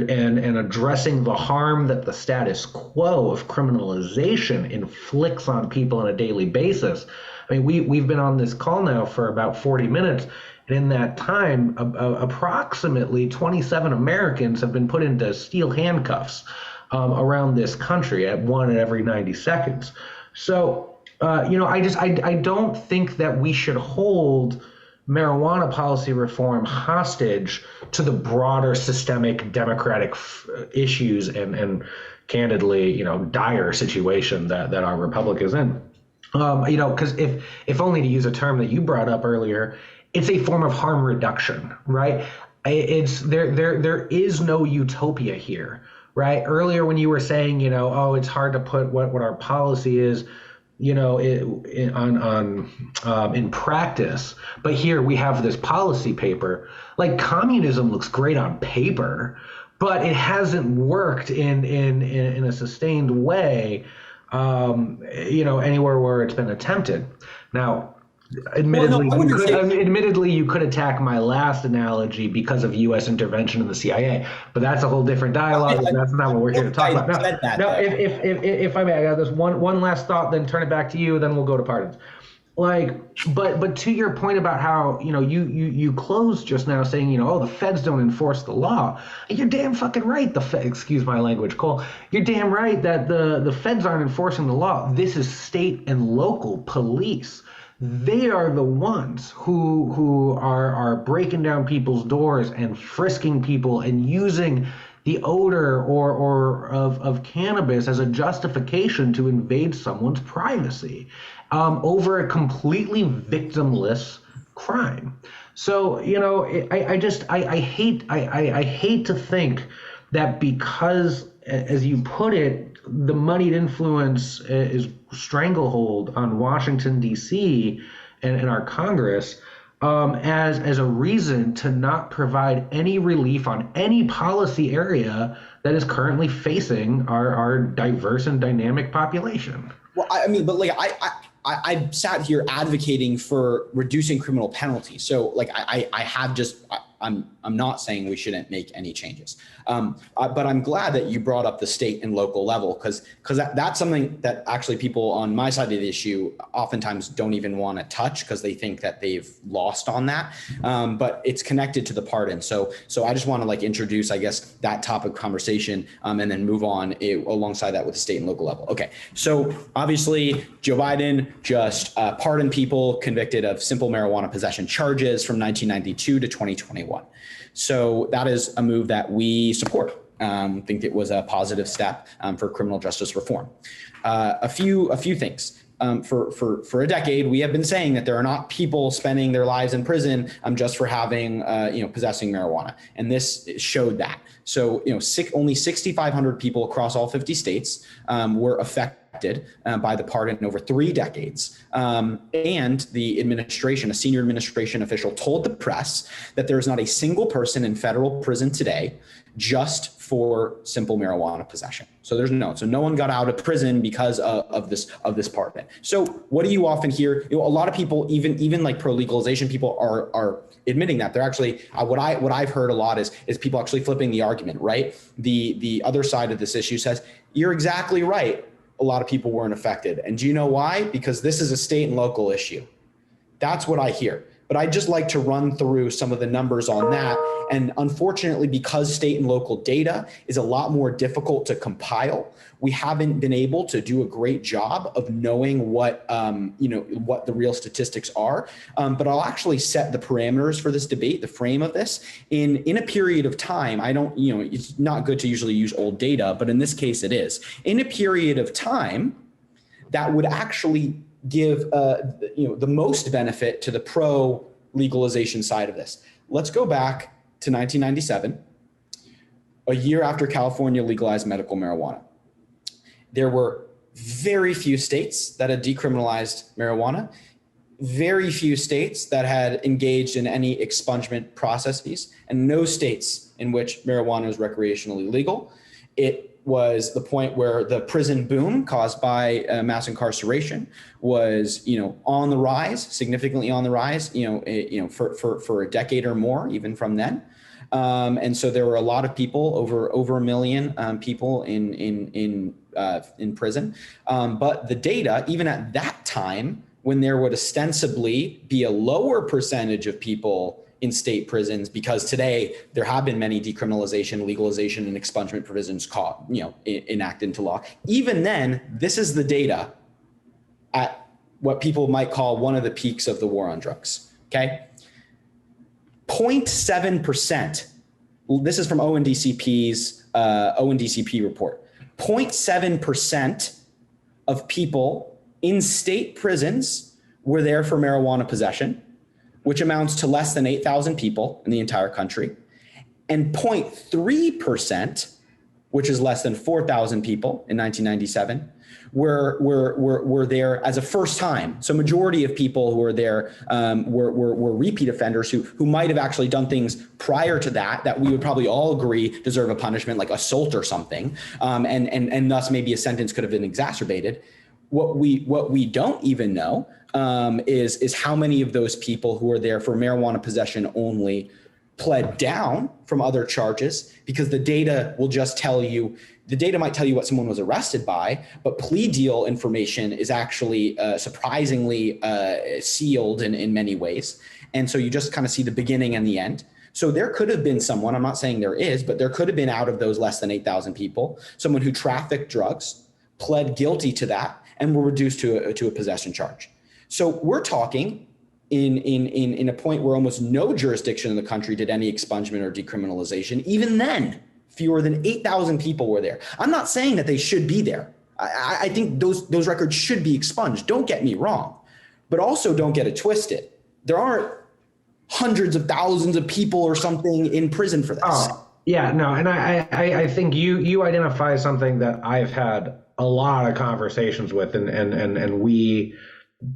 addressing the harm that the status quo of criminalization inflicts on people on a daily basis. I mean, we've been on this call now for about 40 minutes. And in that time, approximately 27 Americans have been put into steel handcuffs around this country, at one at every 90 seconds. So, I don't think that we should hold marijuana policy reform hostage to the broader systemic democratic issues and candidly, dire situation that our republic is in. Because if only to use a term that you brought up earlier, it's a form of harm reduction, right? It's there is no utopia here, right? Earlier when you were saying, it's hard to put what our policy is, in practice, but here we have this policy paper. Like communism looks great on paper, but it hasn't worked in a sustained way, anywhere where it's been attempted. Now, admittedly, you could attack my last analogy because of U.S. intervention in the CIA, but that's a whole different dialogue, and that's not what we're here to talk about. If I may, I got this one last thought, then turn it back to you, then we'll go to pardons. But to your point about how you closed just now saying the feds don't enforce the law. You're damn fucking right. Excuse my language, Cole. You're damn right that the feds aren't enforcing the law. This is state and local police. They are the ones who are breaking down people's doors and frisking people and using the odor or of cannabis as a justification to invade someone's privacy over a completely victimless crime. So I hate to think that because, as you put it, the moneyed influence is stranglehold on Washington, D.C. and our Congress as a reason to not provide any relief on any policy area that is currently facing our diverse and dynamic population. Well, I sat here advocating for reducing criminal penalties. So I'm not saying we shouldn't make any changes. But I'm glad that you brought up the state and local level because that's something that actually people on my side of the issue oftentimes don't even want to touch because they think that they've lost on that. But it's connected to the pardon. So I just want to introduce, I guess, that topic of conversation and then move on alongside that with the state and local level. Okay. So obviously Joe Biden just pardoned people convicted of simple marijuana possession charges from 1992 to 2021. So that is a move that we support. Think it was a positive step for criminal justice reform. A few things. For a decade, we have been saying that there are not people spending their lives in prison just for having possessing marijuana, and this showed that. So only 6,500 people across all 50 states were affected by the pardon in over 3 decades. And the administration, a senior administration official, told the press that there is not a single person in federal prison today just for simple marijuana possession. So no one got out of prison because of this pardon. So what do you often hear? A lot of people, even like pro legalization people, are admitting that they're actually what I've heard a lot is people actually flipping the argument. Right, the other side of this issue says you're exactly right. A lot of people weren't affected, and do you know why? Because this is a state and local issue. That's what I hear. But I'd just like to run through some of the numbers on that. And unfortunately, because state and local data is a lot more difficult to compile, we haven't been able to do a great job of knowing what what the real statistics are. But I'll actually set the parameters for this debate, the frame of this, in a period of time. I don't, it's not good to usually use old data, but in this case it is. In a period of time that would actually give the most benefit to the pro legalization side of this. Let's go back to 1997, a year after California legalized medical marijuana. There were very few states that had decriminalized marijuana, very few states that had engaged in any expungement processes, and no states in which marijuana was recreationally legal. It was the point where the prison boom caused by mass incarceration was, on the rise, significantly on the rise, for a decade or more, even from then. And so there were a lot of people, over a million people in prison. But the data, even at that time, when there would ostensibly be a lower percentage of people in state prisons, because today there have been many decriminalization, legalization, and expungement provisions enacted into law. Even then, this is the data at what people might call one of the peaks of the war on drugs. Okay, 0.7%. This is from ONDCP's ONDCP report. 0.7% of people in state prisons were there for marijuana possession, which amounts to less than 8,000 people in the entire country, and 0.3%, which is less than 4,000 people in 1997, were there as a first time. So majority of people who were there were repeat offenders who might have actually done things prior to that we would probably all agree deserve a punishment, like assault or something, and thus maybe a sentence could have been exacerbated. What we don't even know is how many of those people who are there for marijuana possession only pled down from other charges, because the data will just tell you, the data might tell you what someone was arrested by, but plea deal information is actually surprisingly sealed in many ways. And so you just kind of see the beginning and the end. So there could have been someone, I'm not saying there is, but there could have been, out of those less than 8,000 people, someone who trafficked drugs, pled guilty to that, and were reduced to a possession charge. So we're talking in a point where almost no jurisdiction in the country did any expungement or decriminalization. Even then, fewer than 8,000 people were there. I'm not saying that they should be there. I think those records should be expunged. Don't get me wrong, but also don't get it twisted. There aren't hundreds of thousands of people or something in prison for this. Oh, yeah, no, and I think you identify something that I've had a lot of conversations with, and we,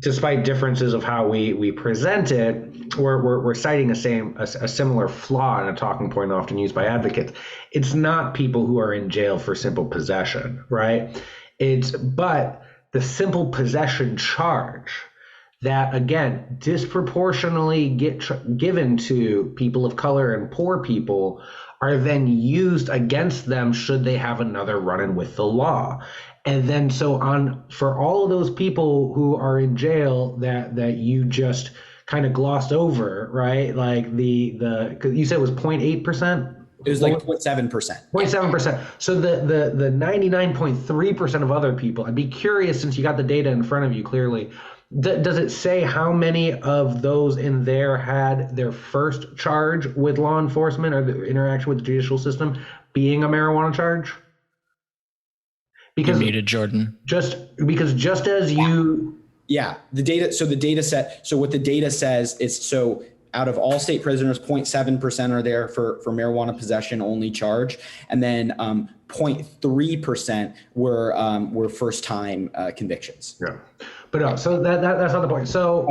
despite differences of how we present it, we're citing a similar flaw and a talking point often used by advocates. It's not people who are in jail for simple possession, right? But the simple possession charge that, again, disproportionately given to people of color and poor people are then used against them should they have another run-in with the law. And then for all of those people who are in jail that you just kind of glossed over, right? Like cause you said it was 0.8%? It was like 0.7%. 0.7%. So the 99.3% of other people, I'd be curious, since you got the data in front of you clearly, does it say how many of those in there had their first charge with law enforcement or the interaction with the judicial system being a marijuana charge? Because you're muted, Jordan. Just as you... Yeah, the data. So the data set. So what the data says is, out of all state prisoners, 0.7% are there for marijuana possession only charge, and then 0.3% were first time convictions. Yeah, but no. So that's not the point. So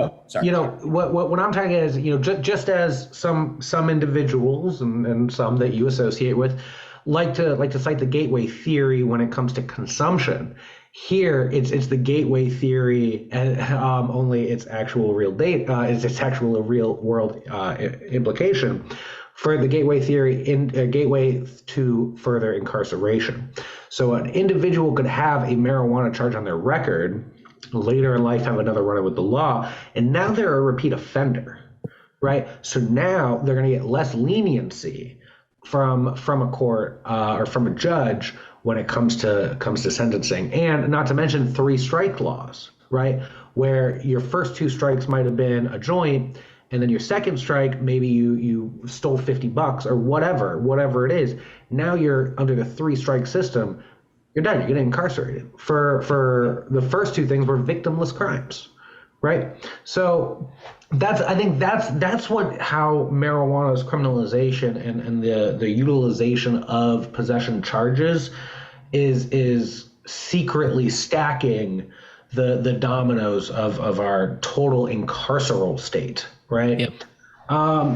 what I'm trying to get is, just as some individuals and some that you associate with like to cite the gateway theory when it comes to consumption. Here, it's the gateway theory, and only its actual real data, its actual real world implication for the gateway theory gateway to further incarceration. So an individual could have a marijuana charge on their record, later in life have another run-in with the law, and now they're a repeat offender. right? So now they're going to get less leniency from a court or from a judge when it comes to sentencing, and not to mention three strike laws, right? Where your first two strikes might have been a joint, and then your second strike, maybe you stole $50 or whatever it is. Now you're under the three strike system. You're done. You're getting incarcerated for the first two things were victimless crimes, right? So I think that's what how marijuana's criminalization and the utilization of possession charges is secretly stacking the dominoes of our total incarceral state, right? Yep.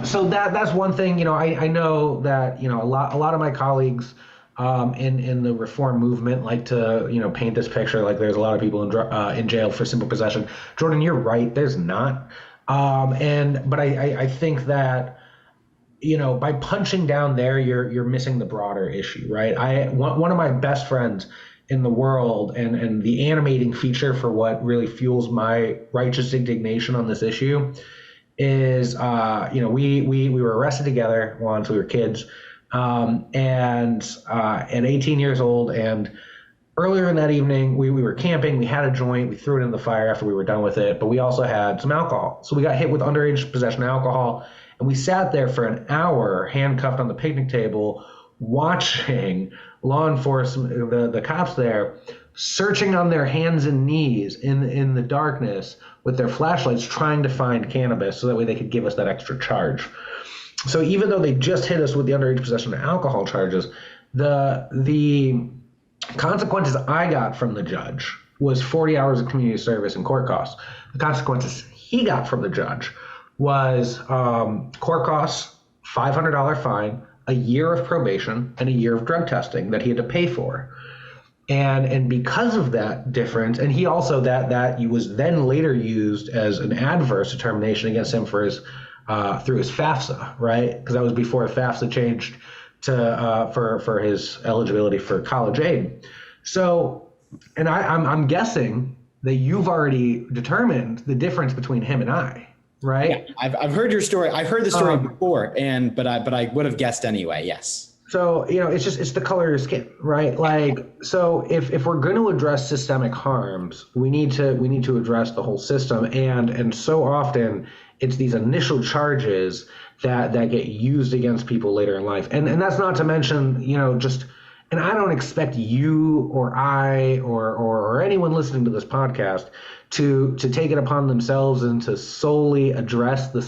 So that's one thing. I know that a lot of my colleagues in the reform movement like to paint this picture like there's a lot of people in jail for simple possession. Jordan, you're right. There's not. But I think that by punching down there, you're missing the broader issue, right? One of my best friends in the world and the animating feature for what really fuels my righteous indignation on this issue is we were arrested together once we were kids. And 18 years old, and earlier in that evening, we were camping, we had a joint, we threw it in the fire after we were done with it, but we also had some alcohol. So we got hit with underage possession of alcohol, and we sat there for an hour handcuffed on the picnic table watching law enforcement, the cops there, searching on their hands and knees in the darkness with their flashlights trying to find cannabis so that way they could give us that extra charge. So even though they just hit us with the underage possession of alcohol charges, the consequences I got from the judge was 40 hours of community service and court costs. The consequences he got from the judge was court costs, $500 fine, a year of probation, and a year of drug testing that he had to pay for. And because of that difference, and he also that was then later used as an adverse determination against him for his through his FAFSA, right? Because that was before FAFSA changed to for his eligibility for college aid. So, and I'm guessing that you've already determined the difference between him and I, right? Yeah, I've heard your story. I've heard the story before, but I would have guessed anyway. Yes. So, it's the color of your skin, right? Like, so if we're going to address systemic harms, we need to address the whole system. And so often it's these initial charges that get used against people later in life. And that's not to mention, and I don't expect you or I or anyone listening to this podcast to take it upon themselves and to solely address the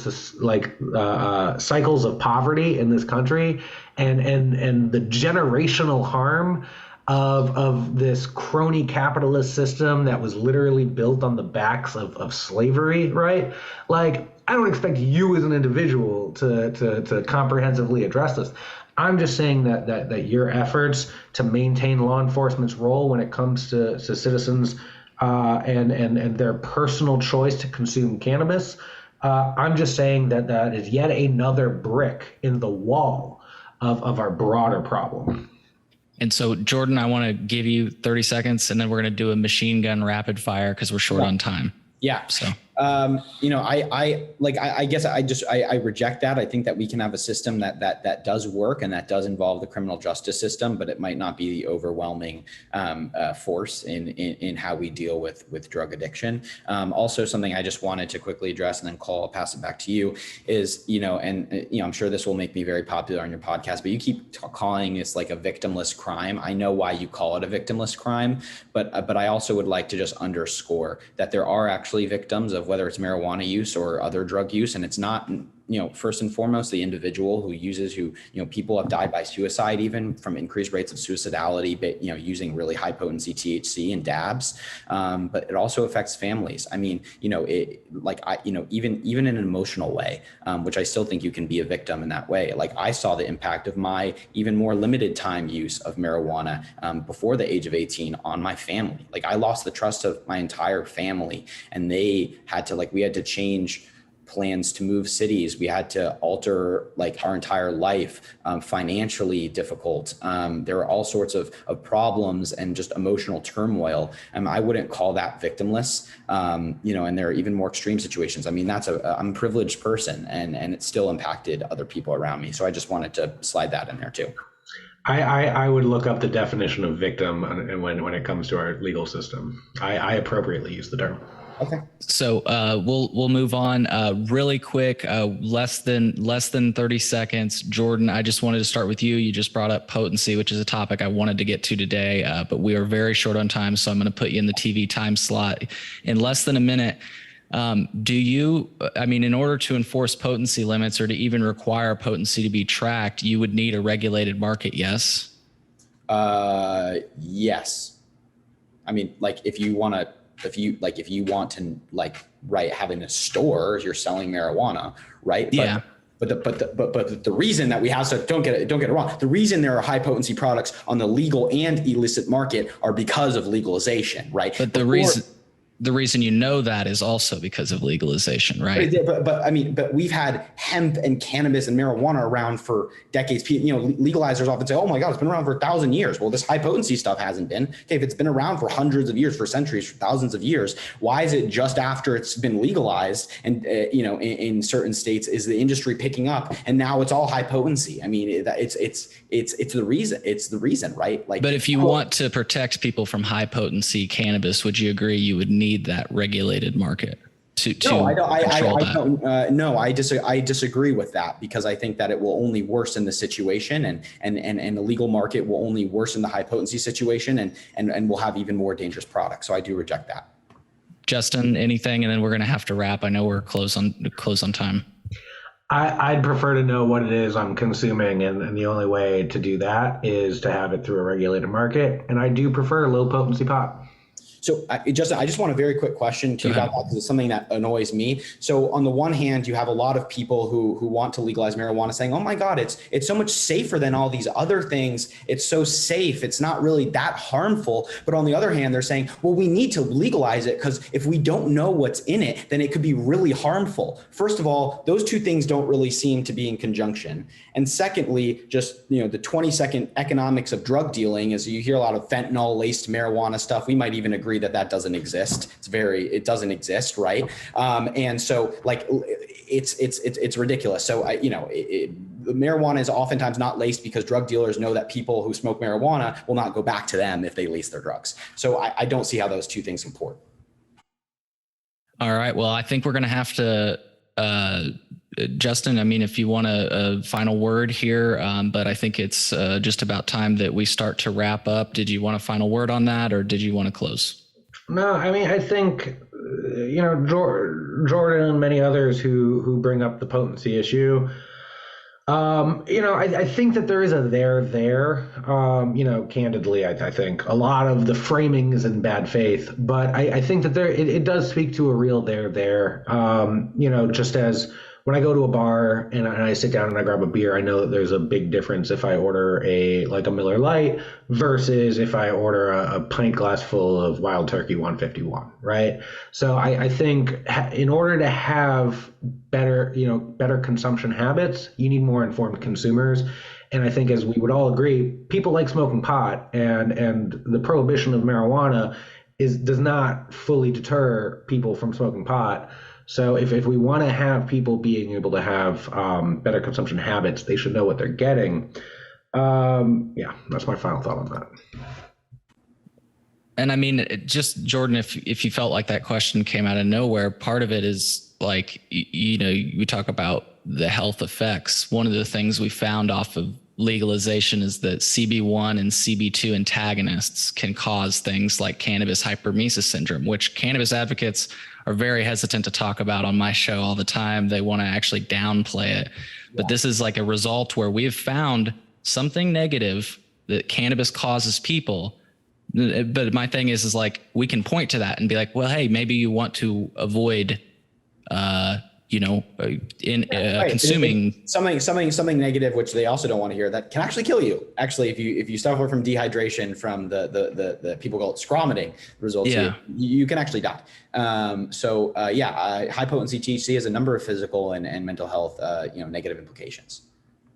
cycles of poverty in this country and the generational harm of this crony capitalist system that was literally built on the backs of slavery, right? Like, I don't expect you as an individual to comprehensively address this. I'm just saying that your efforts to maintain law enforcement's role when it comes to citizens and their personal choice to consume cannabis, I'm just saying that is yet another brick in the wall of our broader problem. And so, Jordan, I want to give you 30 seconds, and then we're going to do a machine gun rapid fire because we're short on time. Yeah. So, I guess I reject that. I think that we can have a system that does work and that does involve the criminal justice system, but it might not be the overwhelming force in how we deal with drug addiction. Also, something I just wanted to quickly address, and then Cole, I'll pass it back to you, is, I'm sure this will make me very popular on your podcast, but you keep calling this like a victimless crime. I know why you call it a victimless crime, but I also would like to just underscore that there are actually victims of whether it's marijuana use or other drug use. And it's not, first and foremost, the individual who uses, people have died by suicide, even from increased rates of suicidality, but, using really high potency THC and dabs. But it also affects families. I mean, even in an emotional way, which I still think you can be a victim in that way. Like, I saw the impact of my even more limited time use of marijuana before the age of 18 on my family. Like, I lost the trust of my entire family, and they had to we had to change plans to move cities. We had to alter like our entire life, financially difficult. There were all sorts of problems and just emotional turmoil. I wouldn't call that victimless, and there are even more extreme situations. I mean, I'm a privileged person, and it still impacted other people around me. So I just wanted to slide that in there too. I would look up the definition of victim and when it comes to our legal system. I appropriately use the term. Okay. So we'll move on really quick, less than 30 seconds. Jordan, I just wanted to start with you. You just brought up potency, which is a topic I wanted to get to today, but we are very short on time. So I'm going to put you in the TV time slot in less than a minute. In order to enforce potency limits or to even require potency to be tracked, you would need a regulated market, yes? Yes. I mean, like if you want to having a store, you're selling marijuana, right? Yeah. But the reason that we have don't get it wrong. The reason there are high potency products on the legal and illicit market are because of legalization, right? But the reason that is also because of legalization, right? But we've had hemp and cannabis and marijuana around for decades. Legalizers often say, "Oh my God, it's been around for 1,000 years." Well, this high potency stuff hasn't been. Okay, if it's been around for hundreds of years, for centuries, for thousands of years, why is it just after it's been legalized and in certain states is the industry picking up and now it's all high potency? I mean, it's the reason. It's the reason, right? But if you want to protect people from high potency cannabis, would you agree you would need that regulated market to control that? I disagree with that, because I think that it will only worsen the situation, and the legal market will only worsen the high potency situation, and we'll have even more dangerous products. So I do reject that. Justin, anything, and then we're going to have to wrap. I know we're close on time. I'd prefer to know what it is I'm consuming, and the only way to do that is to have it through a regulated market. And I do prefer low potency pot. So Justin, I just want a very quick question to you about that, because it's something that annoys me. So on the one hand, you have a lot of people who want to legalize marijuana saying, "Oh my God, it's so much safer than all these other things. It's so safe. It's not really that harmful." But on the other hand, they're saying, well, we need to legalize it because if we don't know what's in it, then it could be really harmful. First of all, those two things don't really seem to be in conjunction. And secondly, just, the 20-second economics of drug dealing is you hear a lot of fentanyl laced marijuana stuff. We might even agree that doesn't exist. It doesn't exist, right? And so it's ridiculous. So marijuana is oftentimes not laced because drug dealers know that people who smoke marijuana will not go back to them if they lace their drugs. So I don't see how those two things comport. All right. Well, I think we're going to have to, Justin, if you want a final word here, but I think it's just about time that we start to wrap up. Did you want a final word on that, or did you want to close? No, I think, Jordan and many others who bring up the potency issue, I think that there is a there. Candidly, I think a lot of the framing is in bad faith, but I think that it does speak to a real there. Just as when I go to a bar and I sit down and I grab a beer, I know that there's a big difference if I order a Miller Lite versus if I order a pint glass full of Wild Turkey 151, right? So I think in order to have better consumption habits, you need more informed consumers. And I think, as we would all agree, people like smoking pot, and the prohibition of marijuana does not fully deter people from smoking pot. So if we want to have people being able to have better consumption habits, they should know what they're getting. That's my final thought on that. And just Jordan, if you felt like that question came out of nowhere, part of it is like, we talk about the health effects. One of the things we found off of legalization is that CB1 and CB2 antagonists can cause things like cannabis hypermesis syndrome, which cannabis advocates are very hesitant to talk about on my show all the time. They want to actually downplay it. But this is like a result where we have found something negative that cannabis causes people. But my thing is like, we can point to that and be like, well, hey, maybe you want to avoid Right. consuming something negative, which they also don't want to hear, that can actually kill you. Actually, if you suffer from dehydration from the people call it scromiting results, you can actually die. High potency THC has a number of physical and mental health negative implications.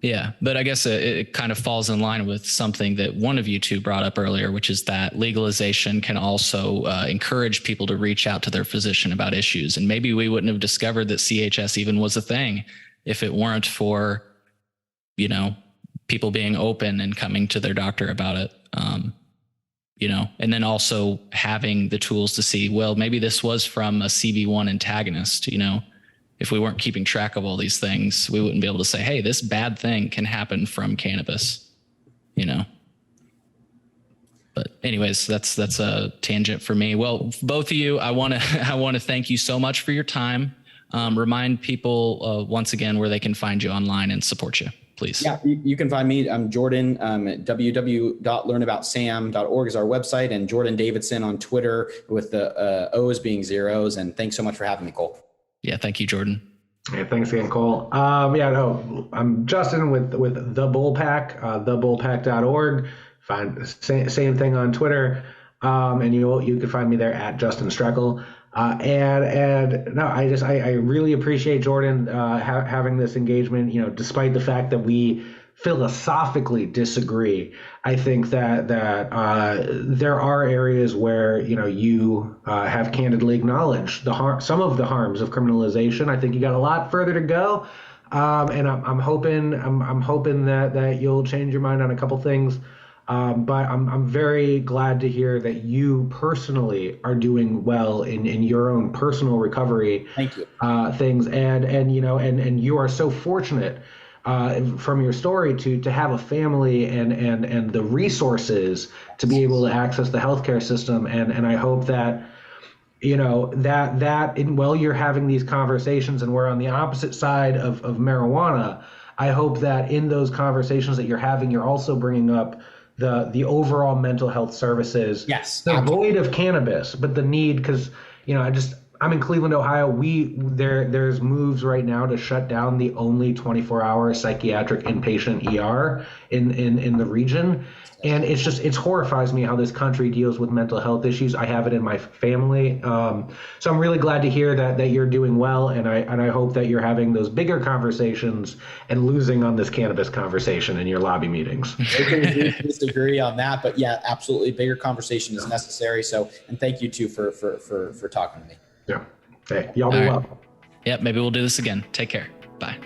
Yeah, but I guess it kind of falls in line with something that one of you two brought up earlier, which is that legalization can also encourage people to reach out to their physician about issues. And maybe we wouldn't have discovered that CHS even was a thing if it weren't for, people being open and coming to their doctor about it. And then also having the tools to see, well, maybe this was from a CB1 antagonist, If we weren't keeping track of all these things, we wouldn't be able to say, hey, this bad thing can happen from cannabis, But anyways, that's a tangent for me. Well, both of you, I want to thank you so much for your time. Remind people once again where they can find you online and support you, please. Yeah, you can find me. I'm Jordan at www.learnaboutsam.org is our website, and Jordan Davidson on Twitter with the O's being zeros. And thanks so much for having me, Cole. Yeah, thank you, Jordan. Hey, thanks again, Cole. I'm Justin with The Bullpack, thebullpack.org. Find same thing on Twitter, and you can find me there at Justin Strekal. I really appreciate Jordan having this engagement. Despite the fact that we philosophically disagree, I think that there are areas where you have candidly acknowledged some of the harms of criminalization. I think you got a lot further to go, and I'm hoping that you'll change your mind on a couple things. But I'm very glad to hear that you personally are doing well in your own personal recovery. Thank you. Things, and you are so fortunate from your story to have a family and the resources to be able to access the healthcare system. And I hope that, while you're having these conversations and we're on the opposite side of marijuana, I hope that in those conversations that you're having, you're also bringing up the overall mental health services. Yes. The void of cannabis, but the need, because, I'm in Cleveland, Ohio. There's moves right now to shut down the only 24-hour psychiatric inpatient ER in the region. And it horrifies me how this country deals with mental health issues. I have it in my family. So I'm really glad to hear that you're doing well. And I hope that you're having those bigger conversations and losing on this cannabis conversation in your lobby meetings. We can disagree on that, but yeah, absolutely. Bigger conversation is necessary. So, and thank you too for talking to me. Yeah. Hey, y'all be well. Yep. Maybe we'll do this again. Take care. Bye.